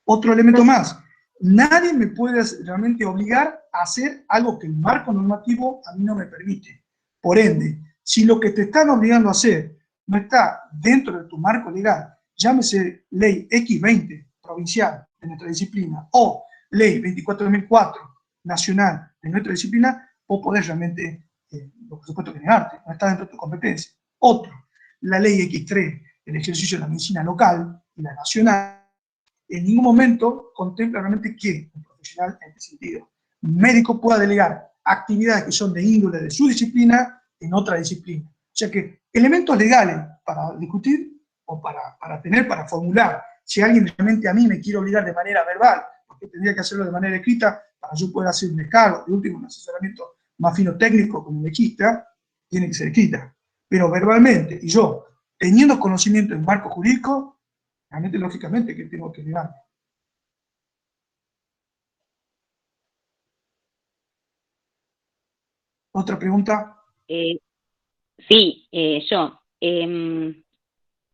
Otro elemento más, nadie me puede realmente obligar a hacer algo que el marco normativo a mí no me permite. Por ende, si lo que te están obligando a hacer no está dentro de tu marco legal, llámese ley X20 provincial de nuestra disciplina o ley 24.004 nacional de nuestra disciplina, vos podés realmente, por supuesto, que negarte, no está dentro de tu competencia. Otro, la ley X3, el ejercicio de la medicina local y la nacional, en ningún momento contempla realmente que un profesional en este sentido, un médico pueda delegar actividades que son de índole de su disciplina en otra disciplina. O sea que elementos legales para discutir o para formular, si alguien realmente a mí me quiere obligar de manera verbal, porque tendría que hacerlo de manera escrita, para yo poder hacer un descargo, de último un asesoramiento más fino técnico con un lechista, tiene que ser escrita. Pero verbalmente, y yo, teniendo conocimiento del marco jurídico, realmente, lógicamente, que tengo que negar. ¿Otra pregunta? Sí, yo.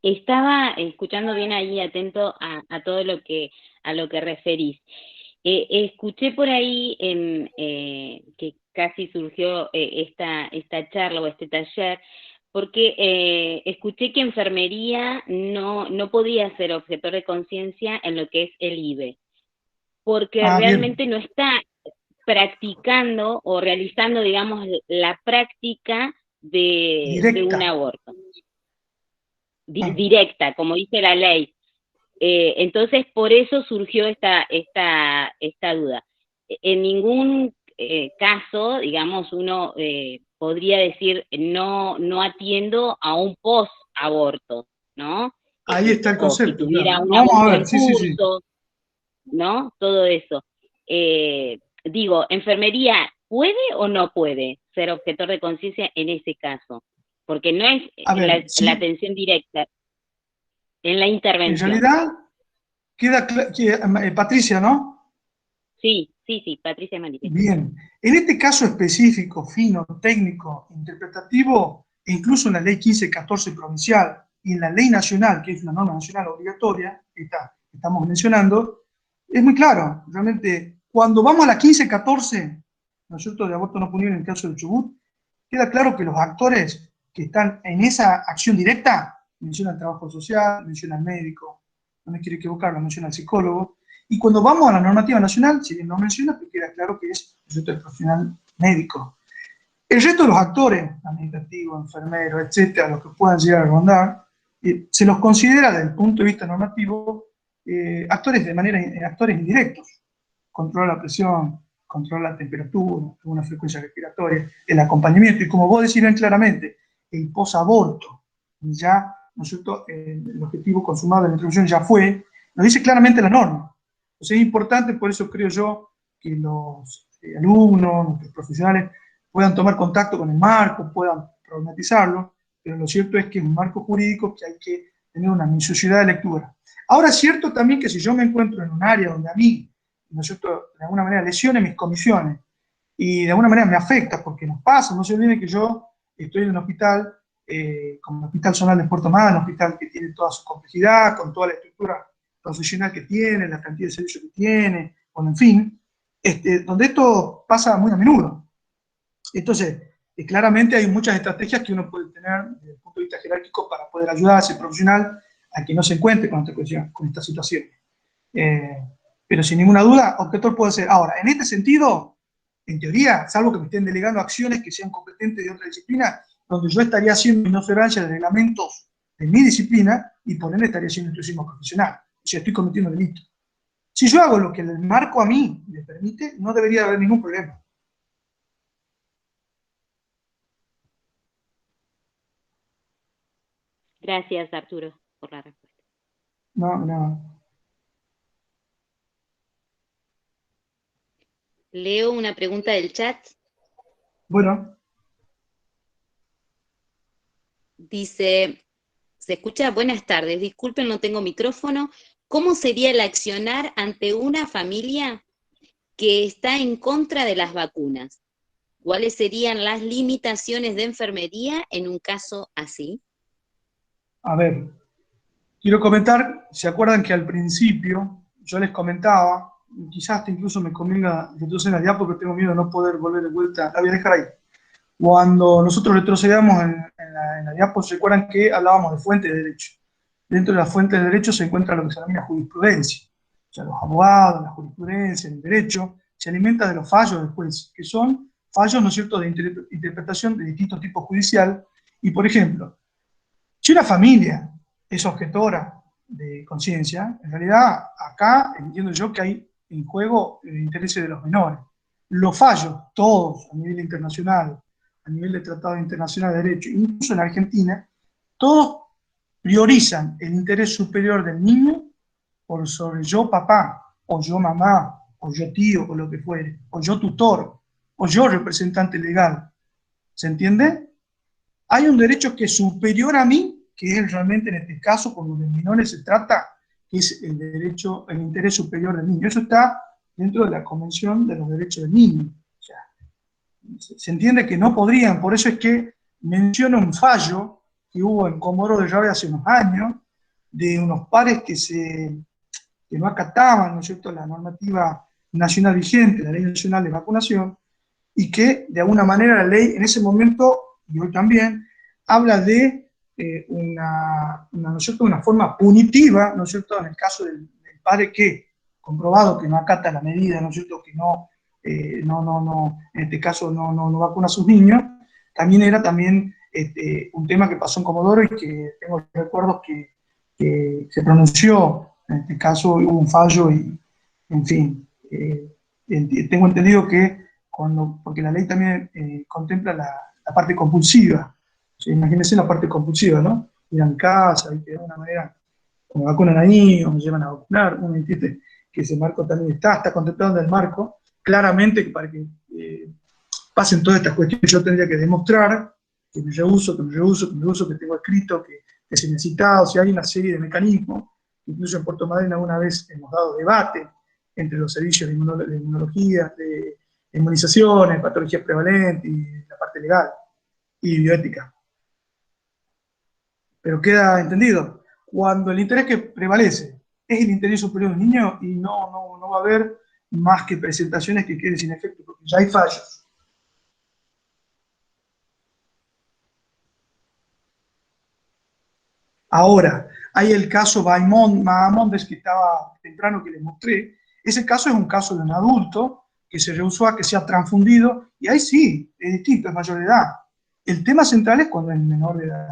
Estaba escuchando bien ahí, atento a todo a lo que referís. Escuché por ahí que casi surgió esta charla o este taller, porque escuché que enfermería no podía ser objetor de conciencia en lo que es el IBE, porque realmente bien. no está practicando o realizando, digamos, la práctica de un aborto. Directa, como dice la ley. Entonces, por eso surgió esta duda. En ningún caso, digamos, uno podría decir no atiendo a un post-aborto, ¿no? Ahí está el concepto. O si tuviera claro. un Vamos a aborto ver, en sí. curso, ¿no? Todo eso. Digo, ¿enfermería puede o no puede ser objetor de conciencia en ese caso? porque no es A ver, sí. la atención directa, en la En intervención. realidad, Patricia, ¿no? Sí, Patricia Mariquet. Bien. En este caso específico, fino, técnico, interpretativo, e incluso en la ley 1514 provincial y en la ley nacional, que es una norma nacional obligatoria, que estamos mencionando, es muy claro. Realmente, cuando vamos a la 1514, ¿no es cierto?, de aborto no punible en el caso del Chubut, queda claro que los actores que están en esa acción directa, menciona el trabajo social, menciona el médico, no me quiero equivocar, lo menciona el psicólogo, y cuando vamos a la normativa nacional, si bien no menciona, pues queda claro que es el profesional médico. El resto de los actores, administrativos, enfermeros, etcétera, los que puedan llegar a rondar, se los considera desde el punto de vista normativo actores indirectos. Controla la presión, controla la temperatura, una frecuencia respiratoria, el acompañamiento, y como vos decís bien claramente, el posaborto, ya, ¿no es cierto?, el objetivo consumado de la introducción ya fue, lo dice claramente la norma. Entonces es importante, por eso creo yo, que los alumnos, los profesionales, puedan tomar contacto con el marco, puedan problematizarlo, pero lo cierto es que es un marco jurídico que hay que tener una minuciosidad de lectura. Ahora es cierto también que si yo me encuentro en un área donde a mí, ¿no es cierto?, de alguna manera lesione mis comisiones y de alguna manera me afecta, porque nos pasa, no se olviden que yo estoy en un hospital, como el Hospital Zonal de Puerto Madryn, un hospital que tiene toda su complejidad, con toda la estructura profesional que tiene, la cantidad de servicios que tiene, bueno, en fin, donde esto pasa muy a menudo. Entonces, claramente hay muchas estrategias que uno puede tener desde el punto de vista jerárquico para poder ayudar a ese profesional a que no se encuentre con esta situación. Pero sin ninguna duda, objetor puede ser. Ahora, en este sentido, en teoría, salvo que me estén delegando acciones que sean competentes de otra disciplina, donde yo estaría haciendo inobservancia de reglamentos de mi disciplina y por ende estaría haciendo intrusismo profesional. O sea, estoy cometiendo delito. Si yo hago lo que el marco a mí me permite, no debería haber ningún problema. Gracias, Arturo, por la respuesta. No. Leo una pregunta del chat. Bueno. Dice, se escucha, buenas tardes, disculpen, no tengo micrófono. ¿Cómo sería el accionar ante una familia que está en contra de las vacunas? ¿Cuáles serían las limitaciones de enfermería en un caso así? A ver, quiero comentar, ¿se acuerdan que al principio yo les comentaba, quizás hasta incluso me convenga retroceder la diapo porque tengo miedo de no poder volver de vuelta, la voy a dejar ahí. Cuando nosotros retrocedamos en la diapo, ¿se acuerdan que hablábamos de fuente de derecho? Dentro de la fuente de derecho se encuentra lo que se denomina jurisprudencia. O sea, los abogados, la jurisprudencia, el derecho, se alimenta de los fallos del juez, que son fallos, ¿no es cierto?, de interpretación de distintos tipos judicial. Y, por ejemplo, si una familia es objetora de conciencia, en realidad acá entiendo yo que hay en juego el interés de los menores. Los fallos, todos a nivel internacional, a nivel de Tratado Internacional de Derecho, incluso en Argentina, todos priorizan el interés superior del niño por sobre yo papá, o yo mamá, o yo tío, o lo que fuere, o yo tutor, o yo representante legal. ¿Se entiende? Hay un derecho que es superior a mí, que es realmente en este caso, cuando de menores se trata, que es el derecho, el interés superior del niño. Eso está dentro de la Convención de los Derechos del Niño. O sea, se entiende que no podrían, por eso es que menciono un fallo que hubo en Comodoro de Rivadavia hace unos años, de unos padres que no acataban, ¿no es cierto?, la normativa nacional vigente, la Ley Nacional de Vacunación, y que de alguna manera la ley en ese momento, y hoy también, habla de ¿no es cierto?, una forma punitiva, ¿no es cierto?, en el caso del padre que, comprobado que no acata la medida, ¿no es cierto?, que en este caso no vacuna a sus niños, también era un tema que pasó en Comodoro y que tengo recuerdos que se pronunció, en este caso hubo un fallo y, en fin, tengo entendido que porque la ley también contempla la parte compulsiva, o sea, imagínense la parte compulsiva, ¿no? Ir a mi casa y que de alguna manera, como vacunan a niños, me llevan a vacunar, uno entiende que ese marco también está contemplado en el marco, claramente para que pasen todas estas cuestiones yo tendría que demostrar que me rehuso, que tengo escrito, que se necesita, o sea, hay una serie de mecanismos. Incluso en Puerto Madryn alguna vez hemos dado debate entre los servicios de inmunología, de inmunizaciones, patologías prevalentes y la parte legal y bioética. Pero queda entendido, cuando el interés que prevalece es el interés superior del niño y no va a haber más que presentaciones que queden sin efecto, porque ya hay fallos. Ahora, hay el caso Mahamondes que estaba temprano que les mostré. Ese caso es un caso de un adulto que se rehusó a que sea transfundido, y ahí sí, es distinto, es mayor de edad. El tema central es cuando es menor de edad.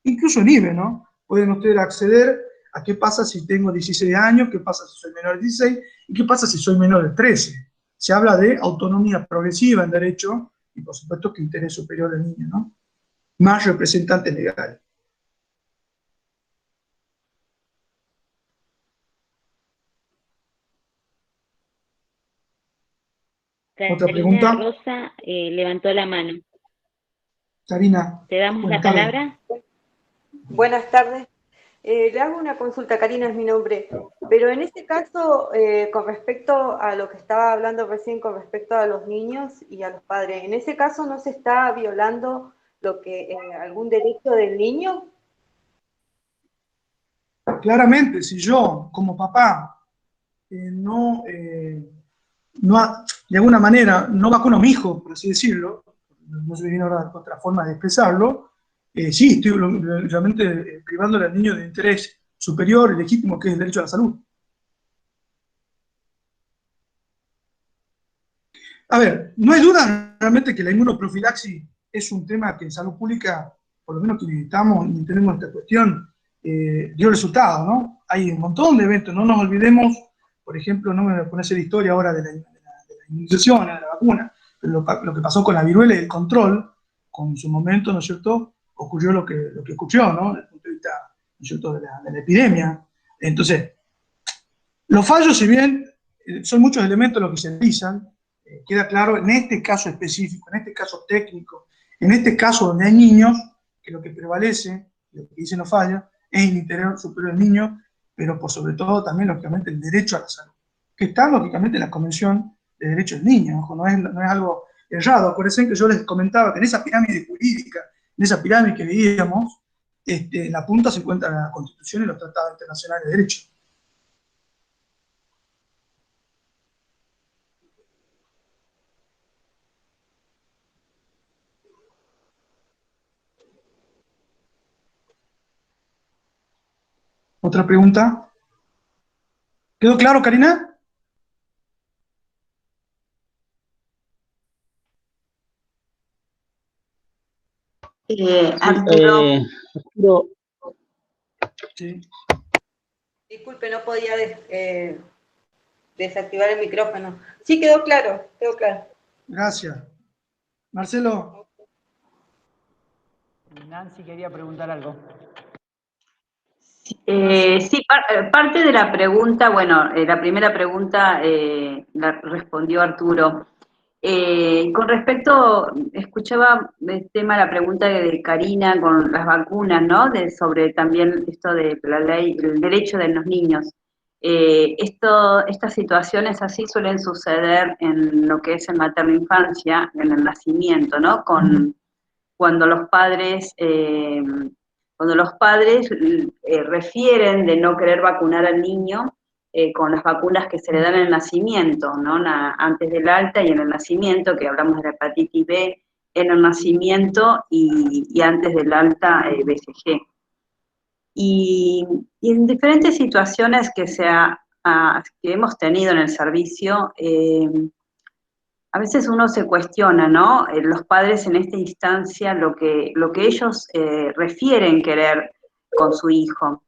Incluso en IBE, ¿no? Pueden ustedes acceder a qué pasa si tengo 16 años, qué pasa si soy menor de 16, y qué pasa si soy menor de 13. Se habla de autonomía progresiva en derecho, y por supuesto que interés superior del niño, ¿no? Más representantes legales. ¿Otra pregunta? Rosa levantó la mano. Karina. ¿Te damos la palabra? Buenas tardes. Le hago una consulta, Karina es mi nombre, pero en este caso, con respecto a lo que estaba hablando recién, con respecto a los niños y a los padres, ¿en ese caso no se está violando algún derecho del niño? Claramente, si yo, como papá, de alguna manera, no vacuno a mi hijo, por así decirlo, no se me viene ahora otra forma de expresarlo, sí, estoy realmente privándole al niño de interés superior y legítimo, que es el derecho a la salud. A ver, no hay duda realmente que la inmunoprofilaxis es un tema que en salud pública, por lo menos quienes estamos y tenemos esta cuestión, dio resultados, ¿no? Hay un montón de eventos, no nos olvidemos, por ejemplo, no me voy a poner a hacer historia ahora de la inmunización, de la vacuna, pero lo que pasó con la viruela y el control, con su momento, ¿no es cierto?, ocurrió lo que ocurrió, ¿no?, desde el punto de vista, ¿no es cierto?, de la epidemia. Entonces, los fallos, si bien son muchos elementos los que se analizan, queda claro en este caso específico, en este caso técnico, en este caso donde hay niños, que lo que prevalece, lo que dicen los fallos, es el interés superior del niño, pero por sobre todo también, lógicamente, el derecho a la salud, que está, lógicamente, en la Convención de Derechos del Niño. Ojo, no es algo errado. Acuérdense que yo les comentaba que en esa pirámide jurídica, en esa pirámide que veíamos, en la punta se encuentra la Constitución y los tratados internacionales de derecho. ¿Otra pregunta? ¿Quedó claro, Karina? Arturo. Sí. Disculpe, no podía desactivar el micrófono. Sí, quedó claro, quedó claro. Gracias. Marcelo. Nancy quería preguntar algo. Sí, parte de la pregunta, bueno, la primera pregunta la respondió Arturo. Con respecto, escuchaba el tema, la pregunta de Karina con las vacunas, ¿no? Sobre también esto de la ley, el derecho de los niños. Estas situaciones así suelen suceder en lo que es en materna infancia, en el nacimiento, ¿no? Cuando los padres refieren de no querer vacunar al niño con las vacunas que se le dan en el nacimiento, ¿no? Antes del alta y en el nacimiento, que hablamos de la hepatitis B en el nacimiento y antes del alta BCG. Y en diferentes situaciones que hemos tenido en el servicio, a veces uno se cuestiona, ¿no? Los padres en esta instancia, lo que ellos refieren querer con su hijo.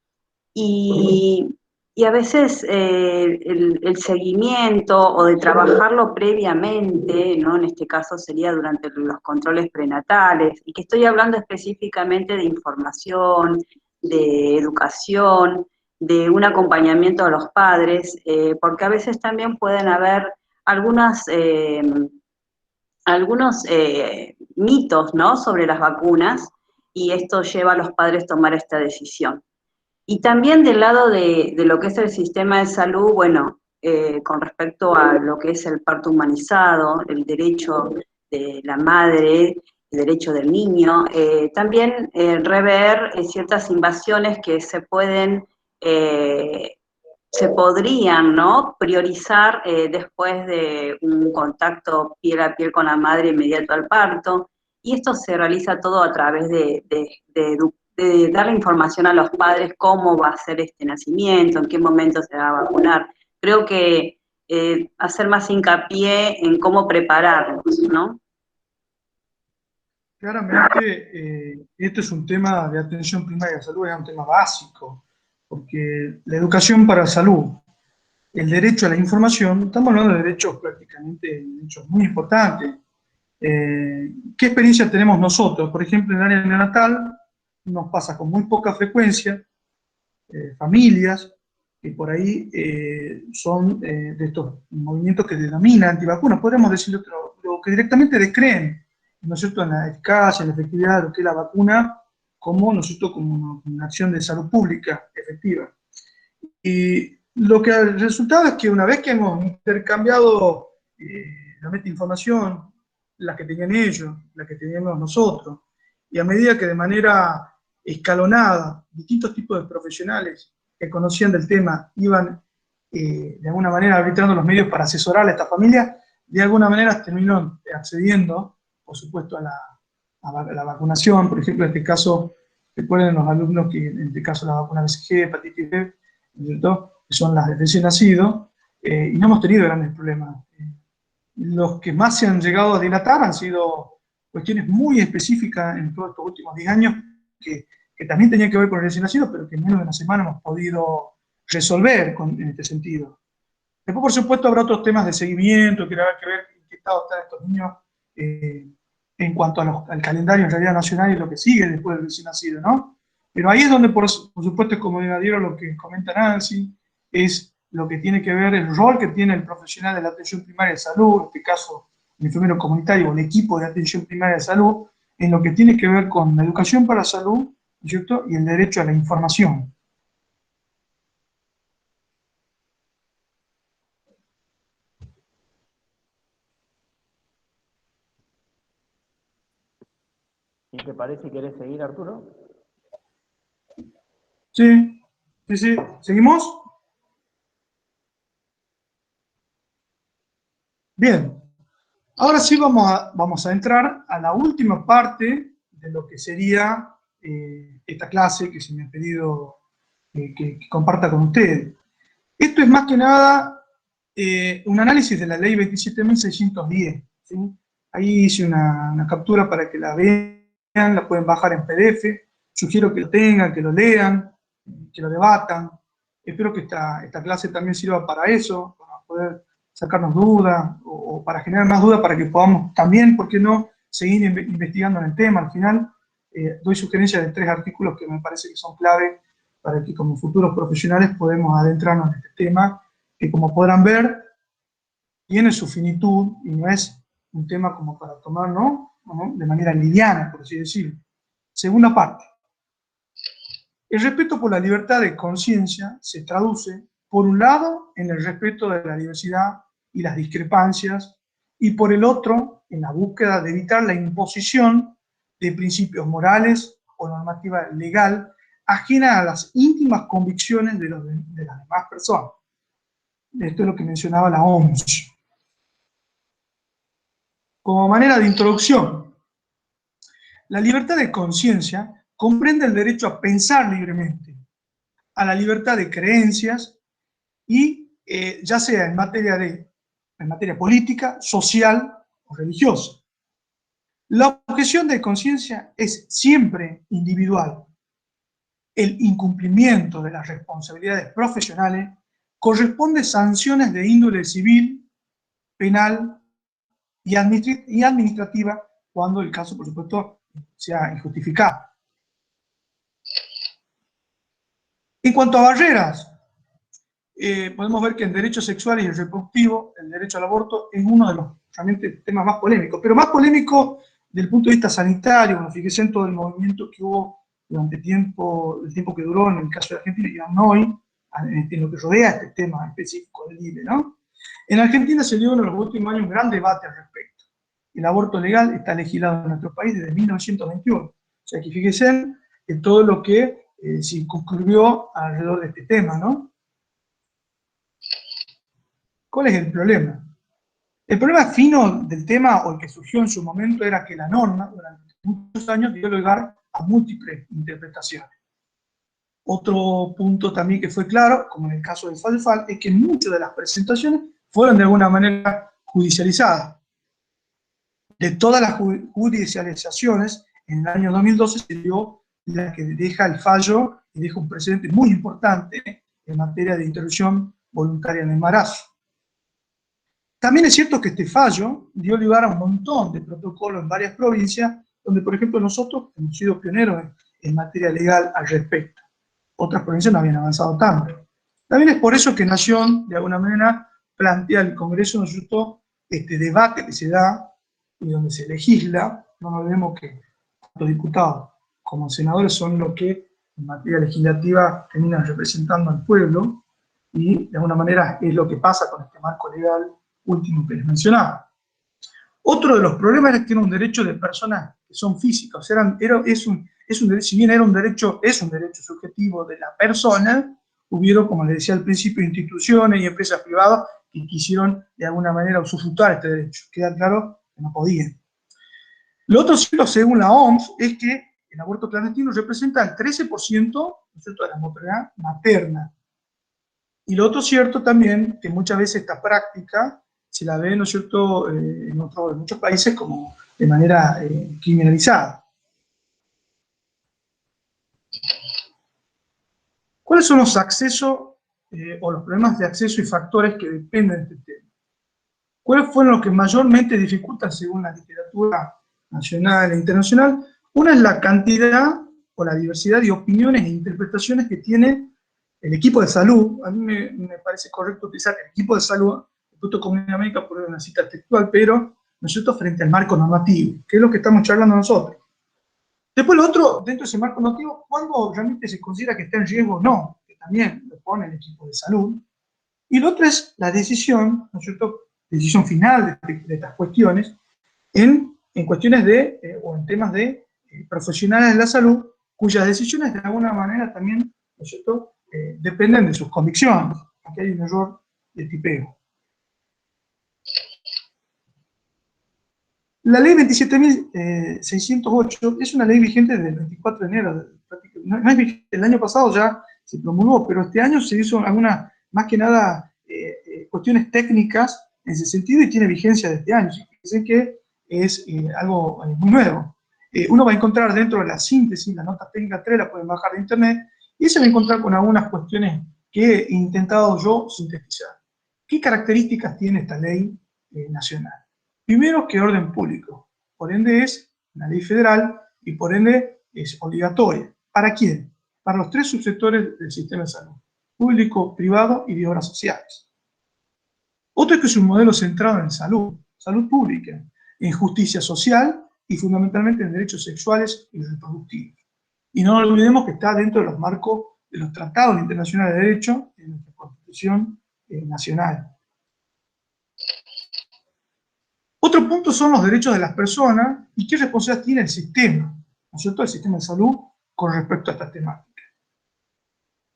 Y a veces el seguimiento o de trabajarlo previamente, ¿no? En este caso sería durante los controles prenatales, y que estoy hablando específicamente de información, de educación, de un acompañamiento a los padres, porque a veces también pueden haber algunas algunos mitos, ¿no?, sobre las vacunas, y esto lleva a los padres a tomar esta decisión. Y también del lado de lo que es el sistema de salud, bueno, con respecto a lo que es el parto humanizado, el derecho de la madre, el derecho del niño, también rever ciertas invasiones que se podrían, ¿no?, priorizar después de un contacto piel a piel con la madre inmediato al parto, y esto se realiza todo a través de darle información a los padres cómo va a ser este nacimiento, en qué momento se va a vacunar. Creo que hacer más hincapié en cómo prepararnos, ¿no? Claramente, este es un tema de atención primaria de salud, es un tema básico, porque la educación para la salud, el derecho a la información, estamos hablando de derechos prácticamente, derechos muy importantes. ¿Qué experiencia tenemos nosotros? Por ejemplo, en el área neonatal nos pasa con muy poca frecuencia familias que por ahí son de estos movimientos que denominan antivacunas, podríamos decir lo que directamente descreen, ¿no es cierto?, en la eficacia, en la efectividad de lo que es la vacuna, como, ¿no es cierto?, como una acción de salud pública efectiva. Y lo que el resultado es que una vez que hemos intercambiado realmente información, la que tenían ellos, la que teníamos nosotros, y a medida que de manera escalonada distintos tipos de profesionales que conocían del tema iban de alguna manera arbitrando los medios para asesorar a esta familia, de alguna manera terminaron accediendo, por supuesto, a la vacunación. Por ejemplo, en este caso, recuerden los alumnos que en este caso la vacuna BCG, hepatitis B, ¿cierto?, que son las de recién nacido, y no hemos tenido grandes problemas. Los que más se han llegado a dilatar han sido cuestiones muy específicas en todos estos últimos 10 años, que también tenían que ver con el recién nacido, pero que en menos de una semana hemos podido resolver en este sentido. Después, por supuesto, habrá otros temas de seguimiento, que habrá que ver en qué estado están estos niños en cuanto al calendario en realidad nacional y lo que sigue después del recién nacido, ¿no? Pero ahí es donde, por supuesto, como dieron lo que comenta Nancy, es lo que tiene que ver el rol que tiene el profesional de la atención primaria de salud, en este caso el enfermero comunitario o el equipo de atención primaria de salud, en lo que tiene que ver con la educación para la salud, ¿cierto?, y el derecho a la información. ¿Y te parece que querés seguir, Arturo? Sí, sí, sí. ¿Seguimos? Bien. Ahora sí vamos a entrar a la última parte de lo que sería esta clase que se me ha pedido que comparta con ustedes. Esto es más que nada un análisis de la ley 27.610. ¿Sí? Ahí hice una captura para que la vean, la pueden bajar en PDF. Sugiero que lo tengan, que lo lean, que lo debatan. Espero que esta clase también sirva para eso, para poder sacarnos dudas o para generar más dudas para que podamos también, ¿por qué no?, seguir investigando en el tema. Al final doy sugerencias de 3 artículos que me parece que son clave para que como futuros profesionales podemos adentrarnos en este tema, que como podrán ver, tiene su finitud y no es un tema como para tomar, ¿no?, de manera liviana, por así decirlo. Segunda parte. El respeto por la libertad de conciencia se traduce, por un lado, en el respeto de la diversidad y las discrepancias, y por el otro, en la búsqueda de evitar la imposición de principios morales o normativa legal ajena a las íntimas convicciones de las demás personas. Esto es lo que mencionaba la OMS. Como manera de introducción, la libertad de conciencia comprende el derecho a pensar libremente, a la libertad de creencias y ya sea en materia política, social o religiosa. La objeción de conciencia es siempre individual. El incumplimiento de las responsabilidades profesionales corresponde a sanciones de índole civil, penal y administrativa cuando el caso, por supuesto, sea injustificado. En cuanto a barreras, podemos ver que en derechos sexuales y reproductivos, el derecho al aborto es uno de los realmente temas más polémicos, pero más polémico desde el punto de vista sanitario. Bueno, fíjese en todo el movimiento que hubo durante el tiempo que duró en el caso de Argentina y aún hoy, en lo que rodea este tema específico del IVE, ¿no? En Argentina se dio en los últimos años un gran debate al respecto. El aborto legal está legislado en nuestro país desde 1921. O sea, que fíjense en todo lo que se concluyó alrededor de este tema, ¿no? ¿Cuál es el problema? El problema fino del tema, o el que surgió en su momento, era que la norma, durante muchos años, dio lugar a múltiples interpretaciones. Otro punto también que fue claro, como en el caso del FALFAL, es que muchas de las presentaciones fueron de alguna manera judicializadas. De todas las judicializaciones, en el año 2012 se dio la que deja el fallo y deja un precedente muy importante en materia de interrupción voluntaria en el embarazo. También es cierto que este fallo dio lugar a un montón de protocolos en varias provincias, donde, por ejemplo, nosotros hemos sido pioneros en materia legal al respecto. Otras provincias no habían avanzado tanto. También es por eso que Nación, de alguna manera, plantea al Congreso, ¿no es cierto?, este debate que se da y donde se legisla. No nos olvidemos que los diputados como senadores son los que en materia legislativa terminan representando al pueblo, y de alguna manera es lo que pasa con este marco legal último que les mencionaba. Otro de los problemas es que era un derecho de personas que son físicas. Si bien era un derecho, es un derecho subjetivo de la persona, hubieron, como les decía al principio, instituciones y empresas privadas que quisieron de alguna manera usufructuar este derecho. Queda claro que no podían. Lo otro cierto, según la OMS, es que el aborto clandestino representa el 13%, ¿no es cierto?, de la mortalidad materna. Y lo otro cierto también, que muchas veces esta práctica se la ve, ¿no es cierto?, en muchos países como de manera criminalizada. ¿Cuáles son los accesos o los problemas de acceso y factores que dependen de este tema? ¿Cuáles fueron los que mayormente dificultan según la literatura nacional e internacional? Una es la cantidad o la diversidad de opiniones e interpretaciones que tiene el equipo de salud. A mí me parece correcto utilizar el equipo de salud, el Instituto de Comunidad Médica, por una cita textual, pero, ¿no es cierto?, frente al marco normativo, que es lo que estamos charlando nosotros. Después lo otro, dentro de ese marco normativo, ¿cuándo realmente se considera que está en riesgo o no? Que también lo pone el equipo de salud. Y lo otro es la decisión, ¿no es cierto?, decisión final de estas cuestiones, en cuestiones o en temas de profesionales de la salud, cuyas decisiones de alguna manera también, ¿no es cierto?, dependen de sus convicciones. Aquí hay un error de tipeo. La ley 27.608 es una ley vigente desde el 24 de enero. No es vigente, el año pasado ya se promulgó, pero este año se hizo algunas, más que nada, cuestiones técnicas en ese sentido, y tiene vigencia de este año. Fíjense que es algo muy nuevo. Uno va a encontrar dentro de la síntesis, la nota técnica 3, la pueden bajar de internet, y se va a encontrar con algunas cuestiones que he intentado yo sintetizar. ¿Qué características tiene esta ley nacional? Primero, que orden público. Por ende es una ley federal y por ende es obligatoria. ¿Para quién? Para los tres subsectores del sistema de salud: público, privado y de obras sociales. Otro es que es un modelo centrado en salud pública, en justicia social y fundamentalmente en derechos sexuales y reproductivos. Y no olvidemos que está dentro de los marcos de los tratados internacionales de derecho y de nuestra Constitución nacional. Otro punto son los derechos de las personas y qué responsabilidad tiene el sistema, ¿no es cierto?, el sistema de salud con respecto a estas temáticas.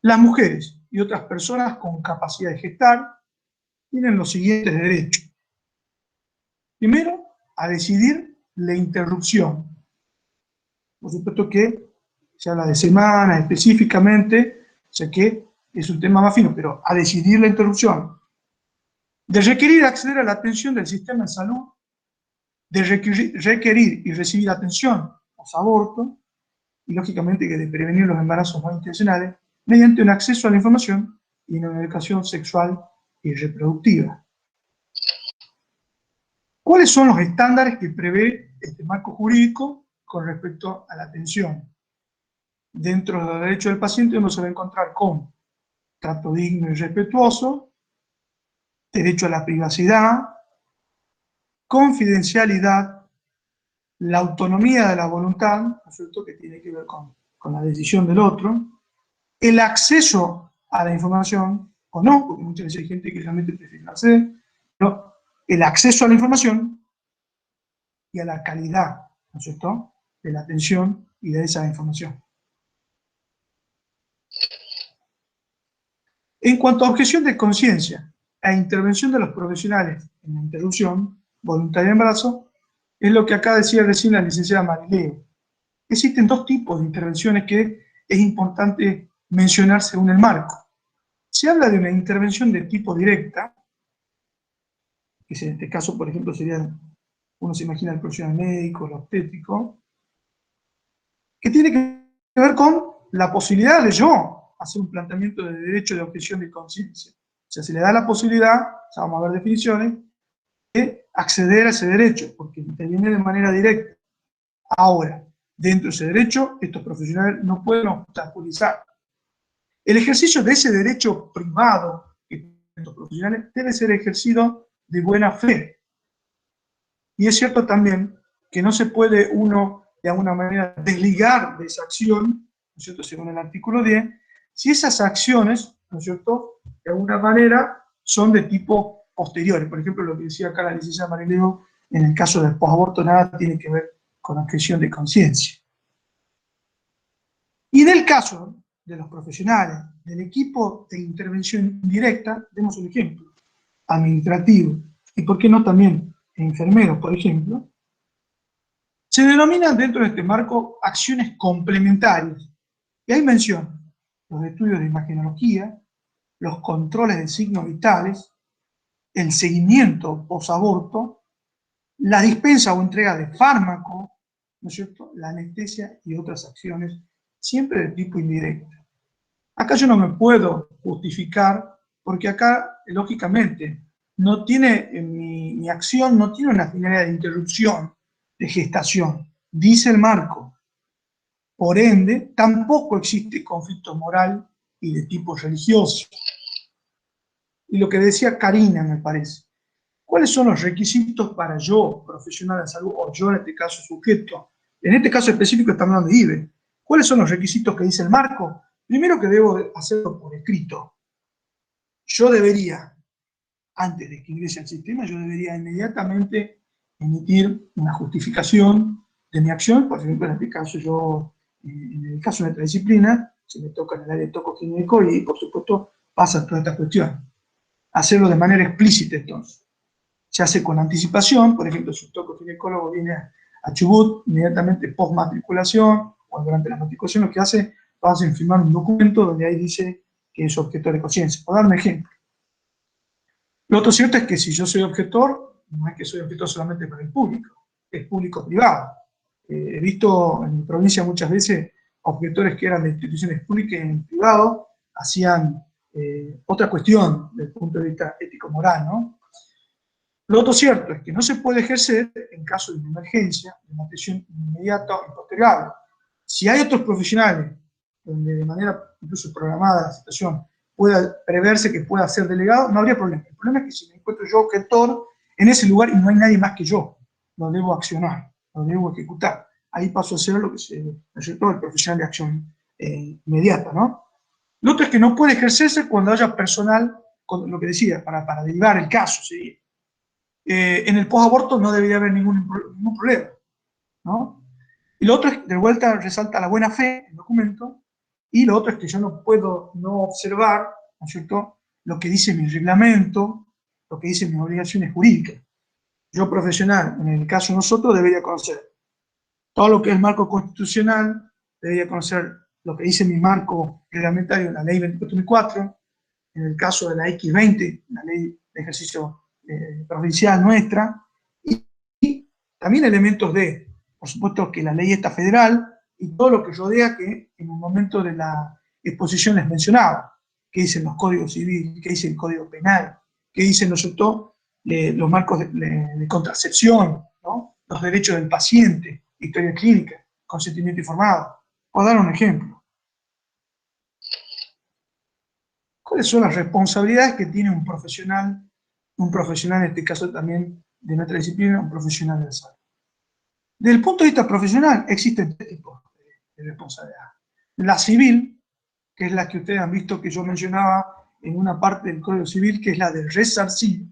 Las mujeres y otras personas con capacidad de gestar tienen los siguientes derechos. Primero, a decidir la interrupción. Por supuesto que se habla de semanas específicamente, o sea que es un tema más fino, pero a decidir la interrupción. De requerir acceder a la atención del sistema de salud, de requerir y recibir atención post-aborto, y lógicamente que de prevenir los embarazos no intencionales, mediante un acceso a la información y una educación sexual y reproductiva. ¿Cuáles son los estándares que prevé este marco jurídico con respecto a la atención? Dentro de los derechos del paciente uno se va a encontrar con trato digno y respetuoso, derecho a la privacidad, confidencialidad, la autonomía de la voluntad, ¿no es cierto?, que tiene que ver con la decisión del otro, el acceso a la información, o no, porque muchas veces hay gente que realmente prefiere acceder, pero el acceso a la información y a la calidad, ¿no es cierto?, de la atención y de esa información. En cuanto a objeción de conciencia e intervención de los profesionales en la interrupción voluntaria de embarazo, es lo que acá decía recién la licenciada Marileo. Existen dos tipos de intervenciones que es importante mencionar según el marco. Se habla de una intervención de tipo directa, que en este caso, por ejemplo, sería, uno se imagina el profesional médico, el obstétrico, que tiene que ver con la posibilidad de yo hacer un planteamiento de derecho de objeción de conciencia. O sea, se le da la posibilidad, ya vamos a ver definiciones, de acceder a ese derecho, porque interviene de manera directa. Ahora, dentro de ese derecho, estos profesionales no pueden obstaculizar. El ejercicio de ese derecho privado que tienen estos profesionales debe ser ejercido de buena fe. Y es cierto también que no se puede uno, de alguna manera, desligar de esa acción, ¿no es cierto?, según el artículo 10, si esas acciones, ¿no es cierto?, de alguna manera son de tipo posterior. Por ejemplo, lo que decía acá la licenciada Marileo, en el caso del posaborto nada tiene que ver con objeción de conciencia. Y del caso de los profesionales del equipo de intervención indirecta, demos un ejemplo, administrativo, y por qué no también enfermeros, por ejemplo, se denominan dentro de este marco acciones complementarias. Y ahí menciono los estudios de imagenología, los controles de signos vitales, el seguimiento posaborto, la dispensa o entrega de fármaco, ¿no es cierto?, la anestesia y otras acciones, siempre de tipo indirecto. Acá yo no me puedo justificar, porque acá, lógicamente, no tiene, mi acción no tiene una finalidad de interrupción, de gestación, dice el marco. Por ende, tampoco existe conflicto moral y de tipo religioso. Y lo que decía Karina, me parece, ¿cuáles son los requisitos para yo, profesional de salud, o yo en este caso sujeto? En este caso específico estamos hablando de IBE. ¿Cuáles son los requisitos que dice el marco? Primero que debo hacerlo por escrito. Yo debería, antes de que ingrese al sistema, yo debería inmediatamente emitir una justificación de mi acción. Por ejemplo, en este caso yo, en el caso de nuestra disciplina, se me toca en el área de tocoginésico y, por supuesto, pasa toda esta cuestión. Hacerlo de manera explícita, entonces. Se hace con anticipación, por ejemplo, si un tocoginecólogo viene a Chubut, inmediatamente post matriculación, o durante la matriculación, lo que hace, lo hacen firmar un documento donde ahí dice que es objetor de conciencia. Por dar un ejemplo. Lo otro cierto es que si yo soy objetor, no es que soy objetor solamente para el público, es público-privado. He visto en mi provincia muchas veces objetores que eran de instituciones públicas y en privado hacían otra cuestión desde el punto de vista ético-moral, ¿no? Lo otro cierto es que no se puede ejercer en caso de una emergencia, de una atención inmediata o impostergable. Si hay otros profesionales donde de manera incluso programada la situación pueda preverse que pueda ser delegado, no habría problema. El problema es que si me encuentro yo objetor en ese lugar y no hay nadie más que yo, lo debo accionar, lo debo ejecutar. Ahí paso a ser lo que se, ¿no es cierto?, el profesional de acción inmediata, ¿no? Lo otro es que no puede ejercerse cuando haya personal, con lo que decía, para derivar el caso, ¿sí? En el posaborto no debería haber ningún problema, ¿no? Y lo otro es, de vuelta, resalta la buena fe, el documento, y lo otro es que yo no puedo no observar, ¿no es cierto?, lo que dice mi reglamento, lo que dicen mis obligaciones jurídicas. Yo, profesional, en el caso de nosotros, debería conocer todo lo que es marco constitucional, debería conocer lo que dice mi marco reglamentario, la ley 24.004, en el caso de la X20, la ley de ejercicio provincial nuestra, y también elementos de, por supuesto, que la ley está federal, y todo lo que rodea que en un momento de la exposición les mencionaba, que dicen los códigos civiles, que dice el código penal, que dicen los marcos de contracepción, ¿no?, los derechos del paciente, historia clínica, consentimiento informado. Por dar un ejemplo. ¿Cuáles son las responsabilidades que tiene un profesional en este caso también de nuestra disciplina, un profesional de la salud. Desde el punto de vista profesional, existen tres tipos de responsabilidad. La civil, que es la que ustedes han visto que yo mencionaba en una parte del Código Civil, que es la de resarcir.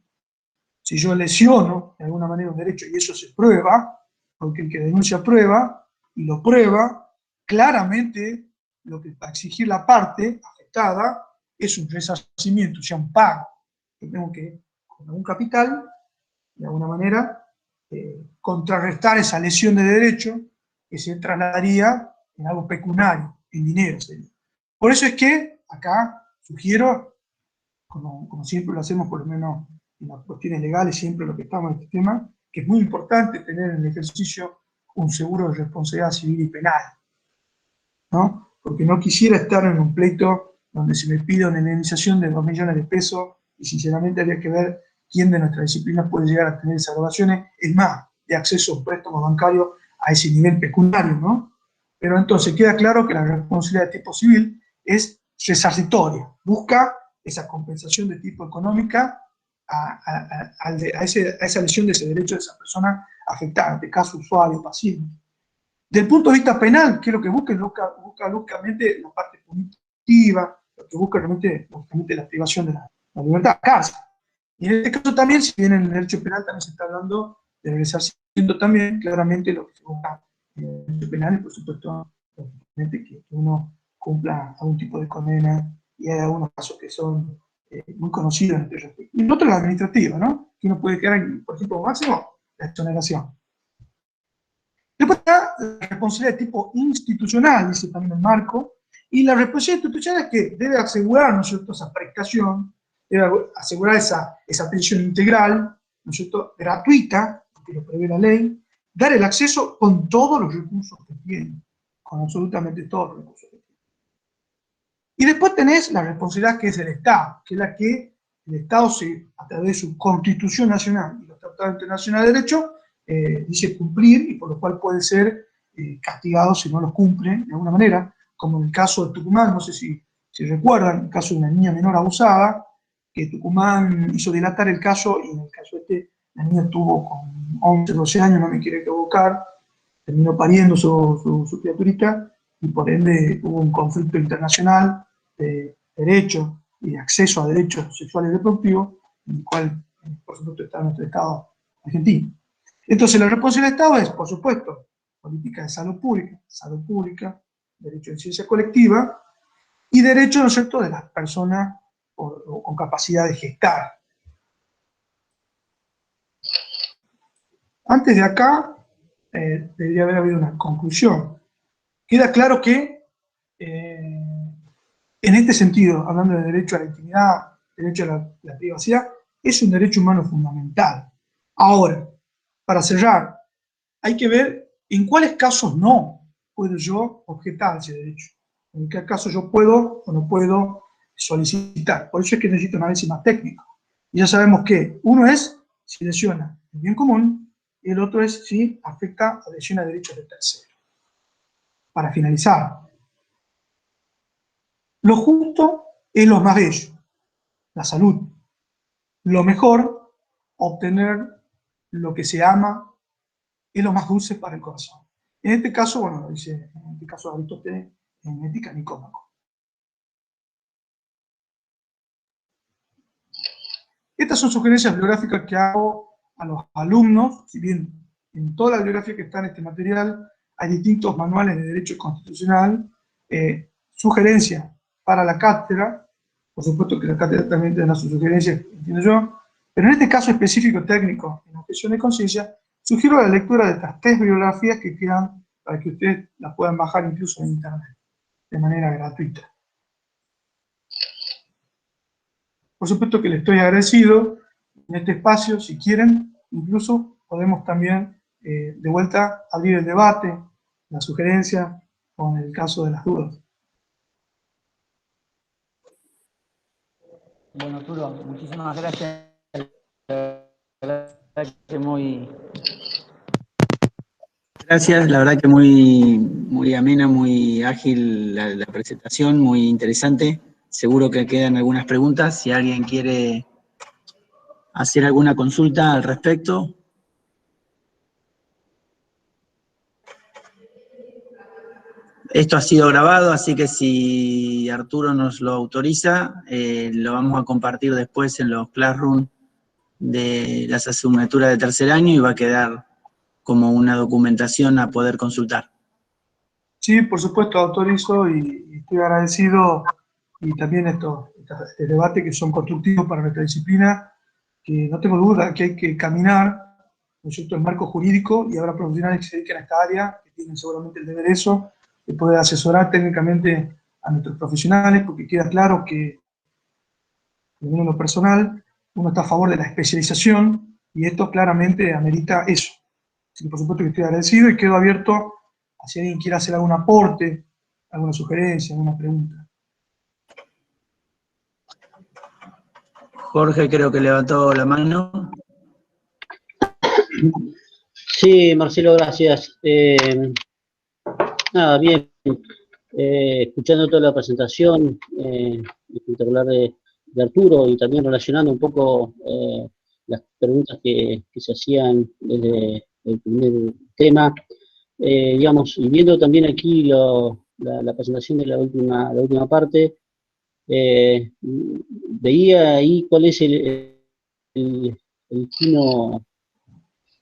Si yo lesiono de alguna manera un derecho y eso se prueba, porque el que denuncia prueba, y lo prueba, claramente lo que va a exigir la parte afectada es un resarcimiento, o sea, un pago. Yo tengo que, con algún capital, de alguna manera, contrarrestar esa lesión de derecho que se trasladaría en algo pecuniario, en dinero sería. Por eso es que acá sugiero, como siempre lo hacemos, por lo menos en las cuestiones legales, siempre lo que estamos en este tema, que es muy importante tener en el ejercicio un seguro de responsabilidad civil y penal, ¿no? Porque no quisiera estar en un pleito donde se me pide una indemnización de 2 millones de pesos y sinceramente habría que ver quién de nuestras disciplinas puede llegar a tener esas graduaciones, es más, de acceso a un préstamo bancario a ese nivel pecuniario, ¿no? Pero entonces queda claro que la responsabilidad de tipo civil es resarcitoria, busca esa compensación de tipo económica a esa lesión de ese derecho de esa persona afectada, en este caso usuario pasivo. Del punto de vista penal, ¿qué es lo que busca? Busca lógicamente la parte punitiva, lo que busca realmente, lógicamente, la privación de la libertad, cárcel. Y en este caso también, si bien en el derecho penal también se está hablando de resarcimiento también, claramente lo que se busca en el derecho penal es, por supuesto, que uno cumpla algún tipo de condena, y hay algunos casos que son muy conocidos en este respecto. Y el otro es la administrativa, ¿no? Que uno puede quedar, por ejemplo, máximo, la exoneración. Después está la responsabilidad de tipo institucional, dice también el marco, y la responsabilidad institucional es que debe asegurar, ¿no es cierto?, esa prestación, debe asegurar esa atención integral, ¿no es cierto?, gratuita, que lo prevé la ley, dar el acceso con todos los recursos que tiene, con absolutamente todos los recursos que tiene. Y después tenés la responsabilidad que es del Estado, que es la que el Estado, a través de su Constitución Nacional y los tratados internacionales de derecho, dice cumplir, y por lo cual puede ser castigado si no los cumple de alguna manera, como en el caso de Tucumán, no sé si recuerdan, el caso de una niña menor abusada, que Tucumán hizo dilatar el caso, y en el caso la niña tuvo con 11, 12 años, no me quiero equivocar, terminó pariendo su criaturita, y por ende hubo un conflicto internacional de derecho y de acceso a derechos sexuales reproductivos, en el cual, por supuesto, está nuestro Estado argentino. Entonces, la responsabilidad del Estado es, por supuesto, política de salud pública, derecho de ciencia colectiva, y derecho, ¿no es cierto?, de las personas con capacidad de gestar. Antes de acá, debería haber habido una conclusión. Queda claro que, en este sentido, hablando de derecho a la intimidad, derecho a la privacidad, es un derecho humano fundamental. Ahora, para cerrar, hay que ver en cuáles casos no puedo yo objetar ese derecho, en qué caso yo puedo o no puedo solicitar. Por eso es que necesito un análisis más técnico. Y ya sabemos que uno es si lesiona el bien común, y el otro es si afecta o lesiona derechos de terceros. Para finalizar, lo justo es lo más bello, la salud. Lo mejor, obtener lo que se ama, es lo más dulce para el corazón. En este caso, bueno, lo dice en este caso Aristóteles en Ética Nicómaco. Estas son sugerencias bibliográficas que hago a los alumnos, si bien en toda la bibliografía que está en este material hay distintos manuales de derecho constitucional, sugerencias para la cátedra, por supuesto que la cátedra también tendrá sus sugerencias, entiendo yo, pero en este caso específico técnico, en objeción de conciencia, sugiero la lectura de estas 3 bibliografías que quedan para que ustedes las puedan bajar incluso en internet, de manera gratuita. Por supuesto que les estoy agradecido en este espacio, si quieren, incluso podemos también de vuelta abrir el debate, la sugerencia, o en el caso de las dudas. Bueno, Arturo, muchísimas gracias. Gracias, la verdad que muy amena, muy ágil la presentación, muy interesante. Seguro que quedan algunas preguntas. Si alguien quiere hacer alguna consulta al respecto. Esto ha sido grabado, así que si Arturo nos lo autoriza, lo vamos a compartir después en los Classroom de las asignaturas de tercer año y va a quedar como una documentación a poder consultar. Sí, por supuesto, autorizo y estoy agradecido, y también este debate que son constructivos para nuestra disciplina, que no tengo duda que hay que caminar, ¿no es cierto?, el marco jurídico, y habrá profesionales que se dediquen a esta área, que tienen seguramente el deber de eso, de poder asesorar técnicamente a nuestros profesionales, porque queda claro que, en lo personal, uno está a favor de la especialización, y esto claramente amerita eso. Así que por supuesto que estoy agradecido y quedo abierto a si alguien quiere hacer algún aporte, alguna sugerencia, alguna pregunta. Jorge creo que levantó la mano. Sí, Marcelo, gracias. Nada, bien. Escuchando toda la presentación, espectacular de Arturo, y también relacionando un poco las preguntas que se hacían desde el primer tema, digamos, y viendo también aquí la presentación de la última parte, veía ahí cuál es el fino,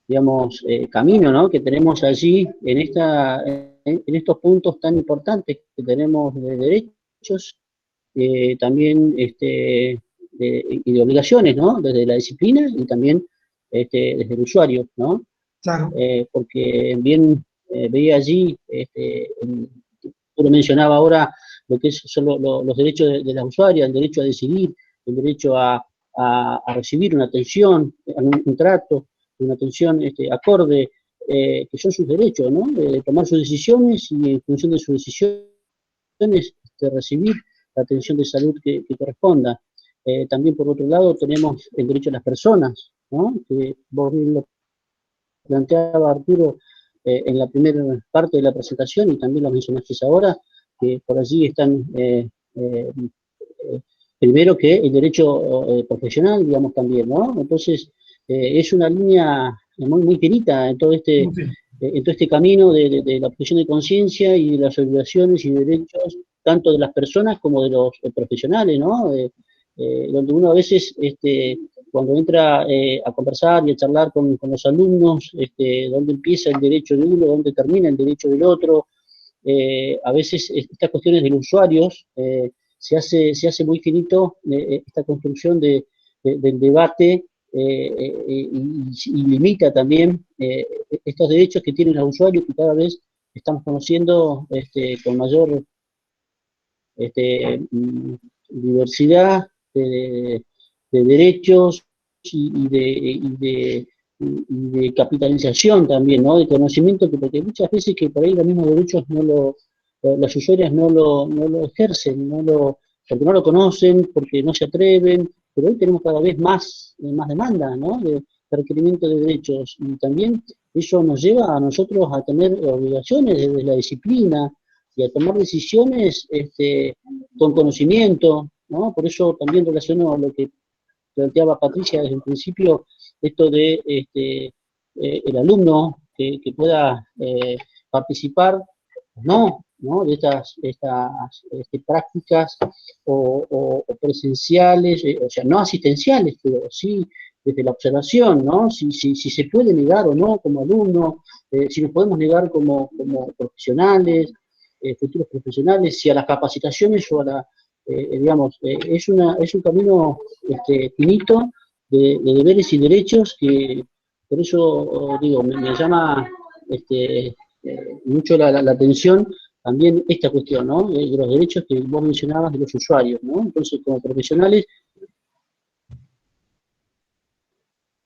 digamos, camino, ¿no?, que tenemos allí en estos puntos tan importantes que tenemos de derechos, también y de obligaciones, ¿no?, desde la disciplina y también desde el usuario, ¿no? Claro. Porque bien veía allí, tú lo mencionaba ahora, lo que son los derechos de la usuaria, el derecho a decidir, el derecho a recibir una atención, un trato, una atención acorde, que son sus derechos, ¿no?, de tomar sus decisiones y en función de sus decisiones recibir la atención de salud que corresponda. También por otro lado tenemos el derecho de las personas, ¿no?, que vos bien lo planteaba Arturo en la primera parte de la presentación y también lo mencionaste ahora, que por allí están primero que el derecho profesional, digamos, también, ¿no? Entonces, es una línea muy finita en todo este camino de la objeción de conciencia y de las obligaciones y derechos, tanto de las personas como de los profesionales, ¿no? Donde uno a veces, cuando entra a conversar y a charlar con los alumnos, dónde empieza el derecho de uno, dónde termina el derecho del otro, a veces estas cuestiones de los usuarios se hace muy finito esta construcción del debate y limita también estos derechos que tienen los usuarios, que cada vez estamos conociendo con mayor diversidad de derechos y de capitalización también, ¿no?, de conocimiento, porque muchas veces que por ahí los mismos derechos las usuarias no lo ejercen, porque no lo conocen, porque no se atreven, pero hoy tenemos cada vez más demanda, ¿no?, de requerimiento de derechos, y también eso nos lleva a nosotros a tener obligaciones desde la disciplina y a tomar decisiones con conocimiento, ¿no? Por eso también relaciono a lo que planteaba Patricia desde el principio, esto de el alumno que pueda participar ¿no? De estas prácticas o presenciales, o sea, no asistenciales, pero sí desde la observación, ¿no? Si se puede negar o no como alumno, si nos podemos negar como profesionales, futuros profesionales, si a las capacitaciones o a la, digamos, es un camino finito de deberes y derechos que, por eso digo, me llama mucho la atención también esta cuestión, ¿no? De los derechos que vos mencionabas de los usuarios, ¿no? Entonces, como profesionales...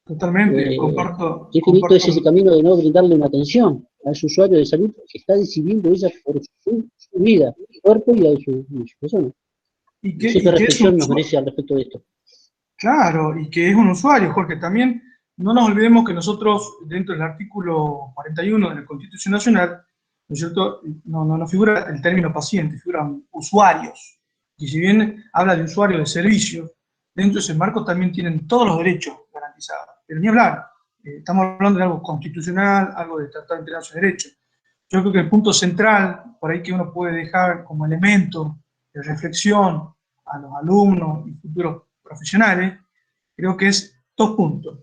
Totalmente, comparto. Qué finito es ese camino de no brindarle una atención a ese usuario de salud que está decidiendo ella por su vida, su cuerpo y la de su persona. ¿Qué reflexión nos merece al respecto de esto? Claro, y que es un usuario, Jorge. También no nos olvidemos que nosotros, dentro del artículo 41 de la Constitución Nacional, ¿no es cierto?, no figura el término paciente, figuran usuarios. Y si bien habla de usuarios de servicios, dentro de ese marco también tienen todos los derechos garantizados garantizada. Pero ni hablar, estamos hablando de algo constitucional, algo de Tratado Internacional de Derecho. Yo creo que el punto central, por ahí que uno puede dejar como elemento de reflexión a los alumnos y futuros profesionales, creo que es 2 puntos.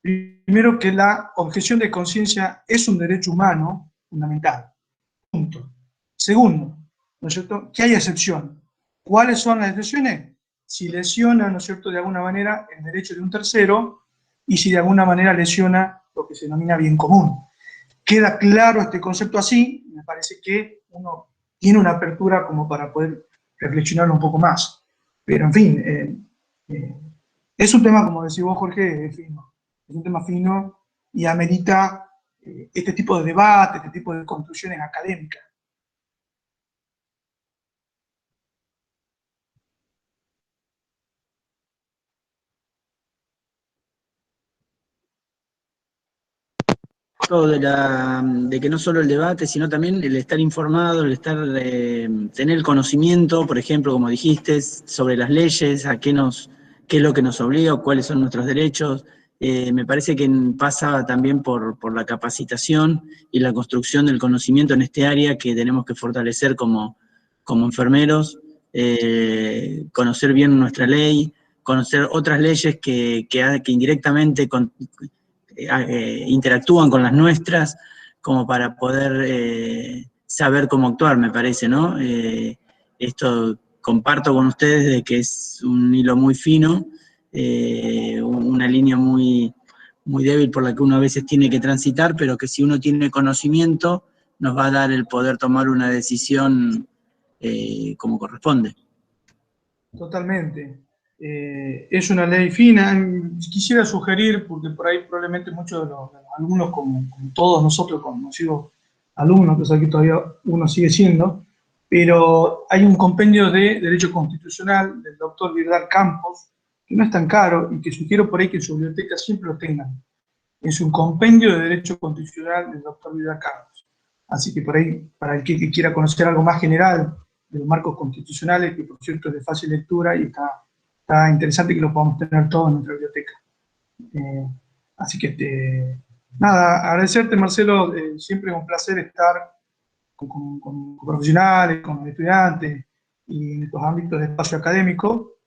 Primero, que la objeción de conciencia es un derecho humano fundamental. Punto. Segundo, ¿no es cierto?, que hay excepciones. ¿Cuáles son las excepciones? Si lesiona, ¿no es cierto?, de alguna manera el derecho de un tercero y si de alguna manera lesiona lo que se denomina bien común. Queda claro este concepto así, me parece que uno tiene una apertura como para poder reflexionarlo un poco más. Pero, en fin, es un tema, como decís vos, Jorge, fino. Es un tema fino y amerita este tipo de debate, este tipo de construcciones académicas. De que no solo el debate, sino también el estar informado, el estar, tener el conocimiento, por ejemplo, como dijiste, sobre las leyes, qué es lo que nos obliga, o cuáles son nuestros derechos. Me parece que pasa también por la capacitación y la construcción del conocimiento en este área que tenemos que fortalecer como enfermeros, conocer bien nuestra ley, conocer otras leyes que indirectamente interactúan con las nuestras, como para poder saber cómo actuar, me parece, ¿no? Esto comparto con ustedes de que es un hilo muy fino, una línea muy, muy débil por la que uno a veces tiene que transitar, pero que si uno tiene conocimiento, nos va a dar el poder tomar una decisión como corresponde. Totalmente. Es una ley fina. Quisiera sugerir, porque por ahí probablemente muchos de los alumnos, como todos nosotros conocidos alumnos, que es que todavía uno sigue siendo, pero hay un compendio de Derecho Constitucional del doctor Vidal Campos, que no es tan caro y que sugiero por ahí que en su biblioteca siempre lo tengan. Es un compendio de Derecho Constitucional del doctor Vidal Campos. Así que por ahí, para el que quiera conocer algo más general de los marcos constitucionales, que por cierto es de fácil lectura y está interesante que lo podamos tener todo en nuestra biblioteca. Así que, nada, agradecerte, Marcelo, siempre es un placer estar con profesionales, con los estudiantes y en estos ámbitos de espacio académico.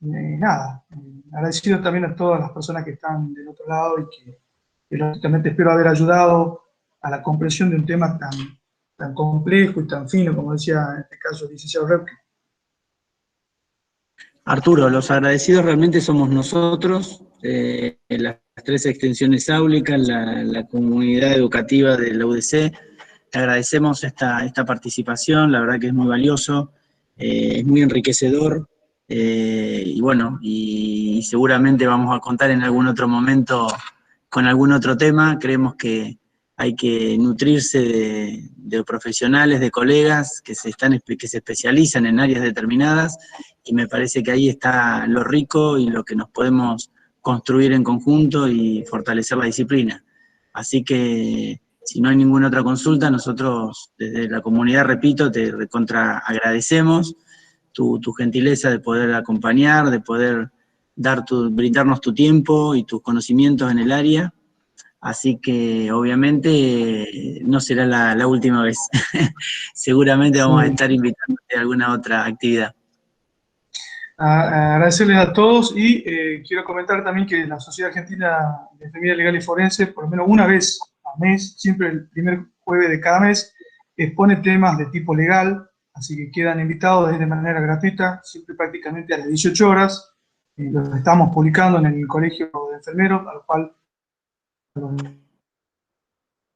Nada, agradecido también a todas las personas que están del otro lado y que lógicamente espero haber ayudado a la comprensión de un tema tan complejo y tan fino, como decía en este caso el licenciado Repke. Arturo, los agradecidos realmente somos nosotros, las 3 extensiones áulicas, la comunidad educativa de la UDC. Te agradecemos esta participación, la verdad que es muy valioso, es muy enriquecedor, y bueno, y seguramente vamos a contar en algún otro momento con algún otro tema. Creemos que hay que nutrirse de profesionales, de colegas que se especializan en áreas determinadas, y me parece que ahí está lo rico y lo que nos podemos construir en conjunto y fortalecer la disciplina. Así que, si no hay ninguna otra consulta, nosotros desde la comunidad, repito, te recontra agradecemos tu gentileza de poder acompañar, de poder brindarnos tu tiempo y tus conocimientos en el área. Así que obviamente no será la última vez. Seguramente vamos a estar invitándote a alguna otra actividad. Agradecerles a todos y quiero comentar también que la Sociedad Argentina de Enfermería Legal y Forense, por lo menos una vez al mes, siempre el primer jueves de cada mes, expone temas de tipo legal, así que quedan invitados de manera gratuita, siempre prácticamente a las 18 horas. Los estamos publicando en el Colegio de Enfermeros, al cual van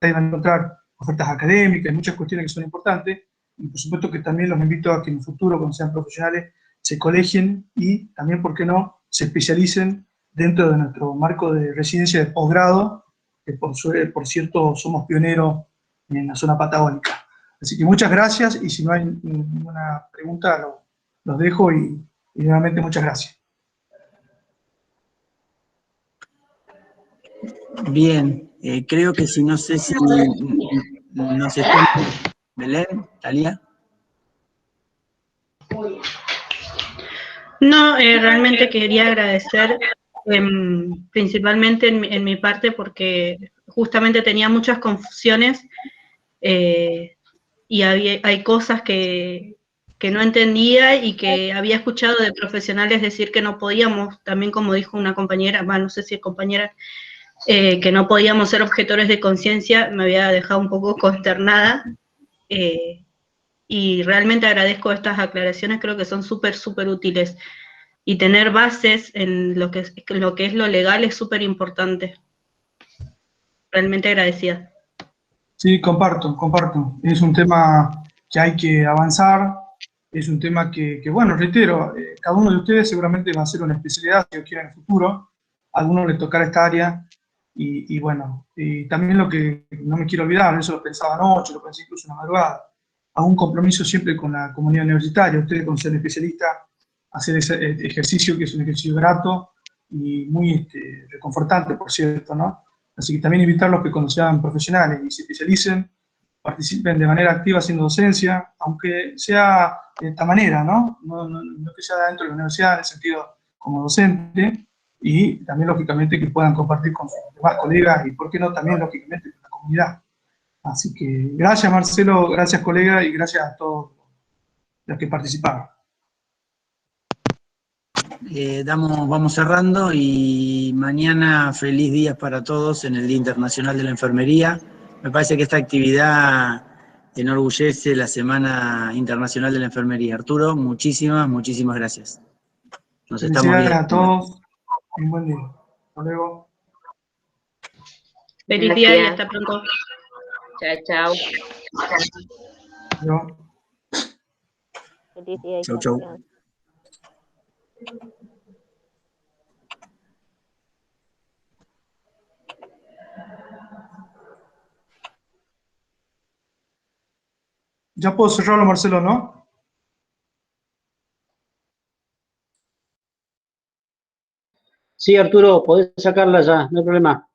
a encontrar ofertas académicas, muchas cuestiones que son importantes, y por supuesto que también los invito a que en el futuro, cuando sean profesionales, se colegien y también, ¿por qué no?, se especialicen dentro de nuestro marco de residencia de posgrado, que por cierto somos pioneros en la zona patagónica. Así que muchas gracias, y si no hay ninguna pregunta, los dejo y nuevamente muchas gracias. Bien, creo que no sé si nos está... ¿Belén? ¿Talía? No, realmente quería agradecer principalmente en mi parte, porque justamente tenía muchas confusiones y hay cosas que no entendía y que había escuchado de profesionales decir que no podíamos, también como dijo una compañera, no sé si es compañera, que no podíamos ser objetores de conciencia, me había dejado un poco consternada, y realmente agradezco estas aclaraciones, creo que son súper, súper útiles, y tener bases en lo que es lo legal es súper importante. Realmente agradecida. Sí, comparto. Es un tema que hay que avanzar, es un tema que bueno, reitero, cada uno de ustedes seguramente va a hacer una especialidad si Dios quiere en el futuro, a algunos les tocará esta área, y bueno, y también lo que no me quiero olvidar, eso lo pensaba anoche, lo pensé incluso en la madrugada, hago un compromiso siempre con la comunidad universitaria, ustedes con ser especialistas, hacer ese ejercicio que es un ejercicio grato y muy reconfortante, por cierto, ¿no? Así que también invitarlos que cuando sean profesionales y se especialicen, participen de manera activa haciendo docencia, aunque sea de esta manera, ¿no? No que sea dentro de la universidad en el sentido como docente, y también lógicamente que puedan compartir con sus demás colegas y, ¿por qué no?, también lógicamente con la comunidad. Así que gracias Marcelo, gracias colega y gracias a todos los que participaron. Vamos cerrando, y mañana feliz día para todos en el Día Internacional de la Enfermería. Me parece que esta actividad enorgullece la Semana Internacional de la Enfermería. Arturo, muchísimas gracias. Nos estamos viendo. Felicidades a todos y un buen día. Hasta luego. Feliz día y hasta pronto. Chao. Adiós. Feliz día y Chau. Ya puedo cerrarlo, Marcelo, ¿no? Sí, Arturo, podés sacarla ya, no hay problema.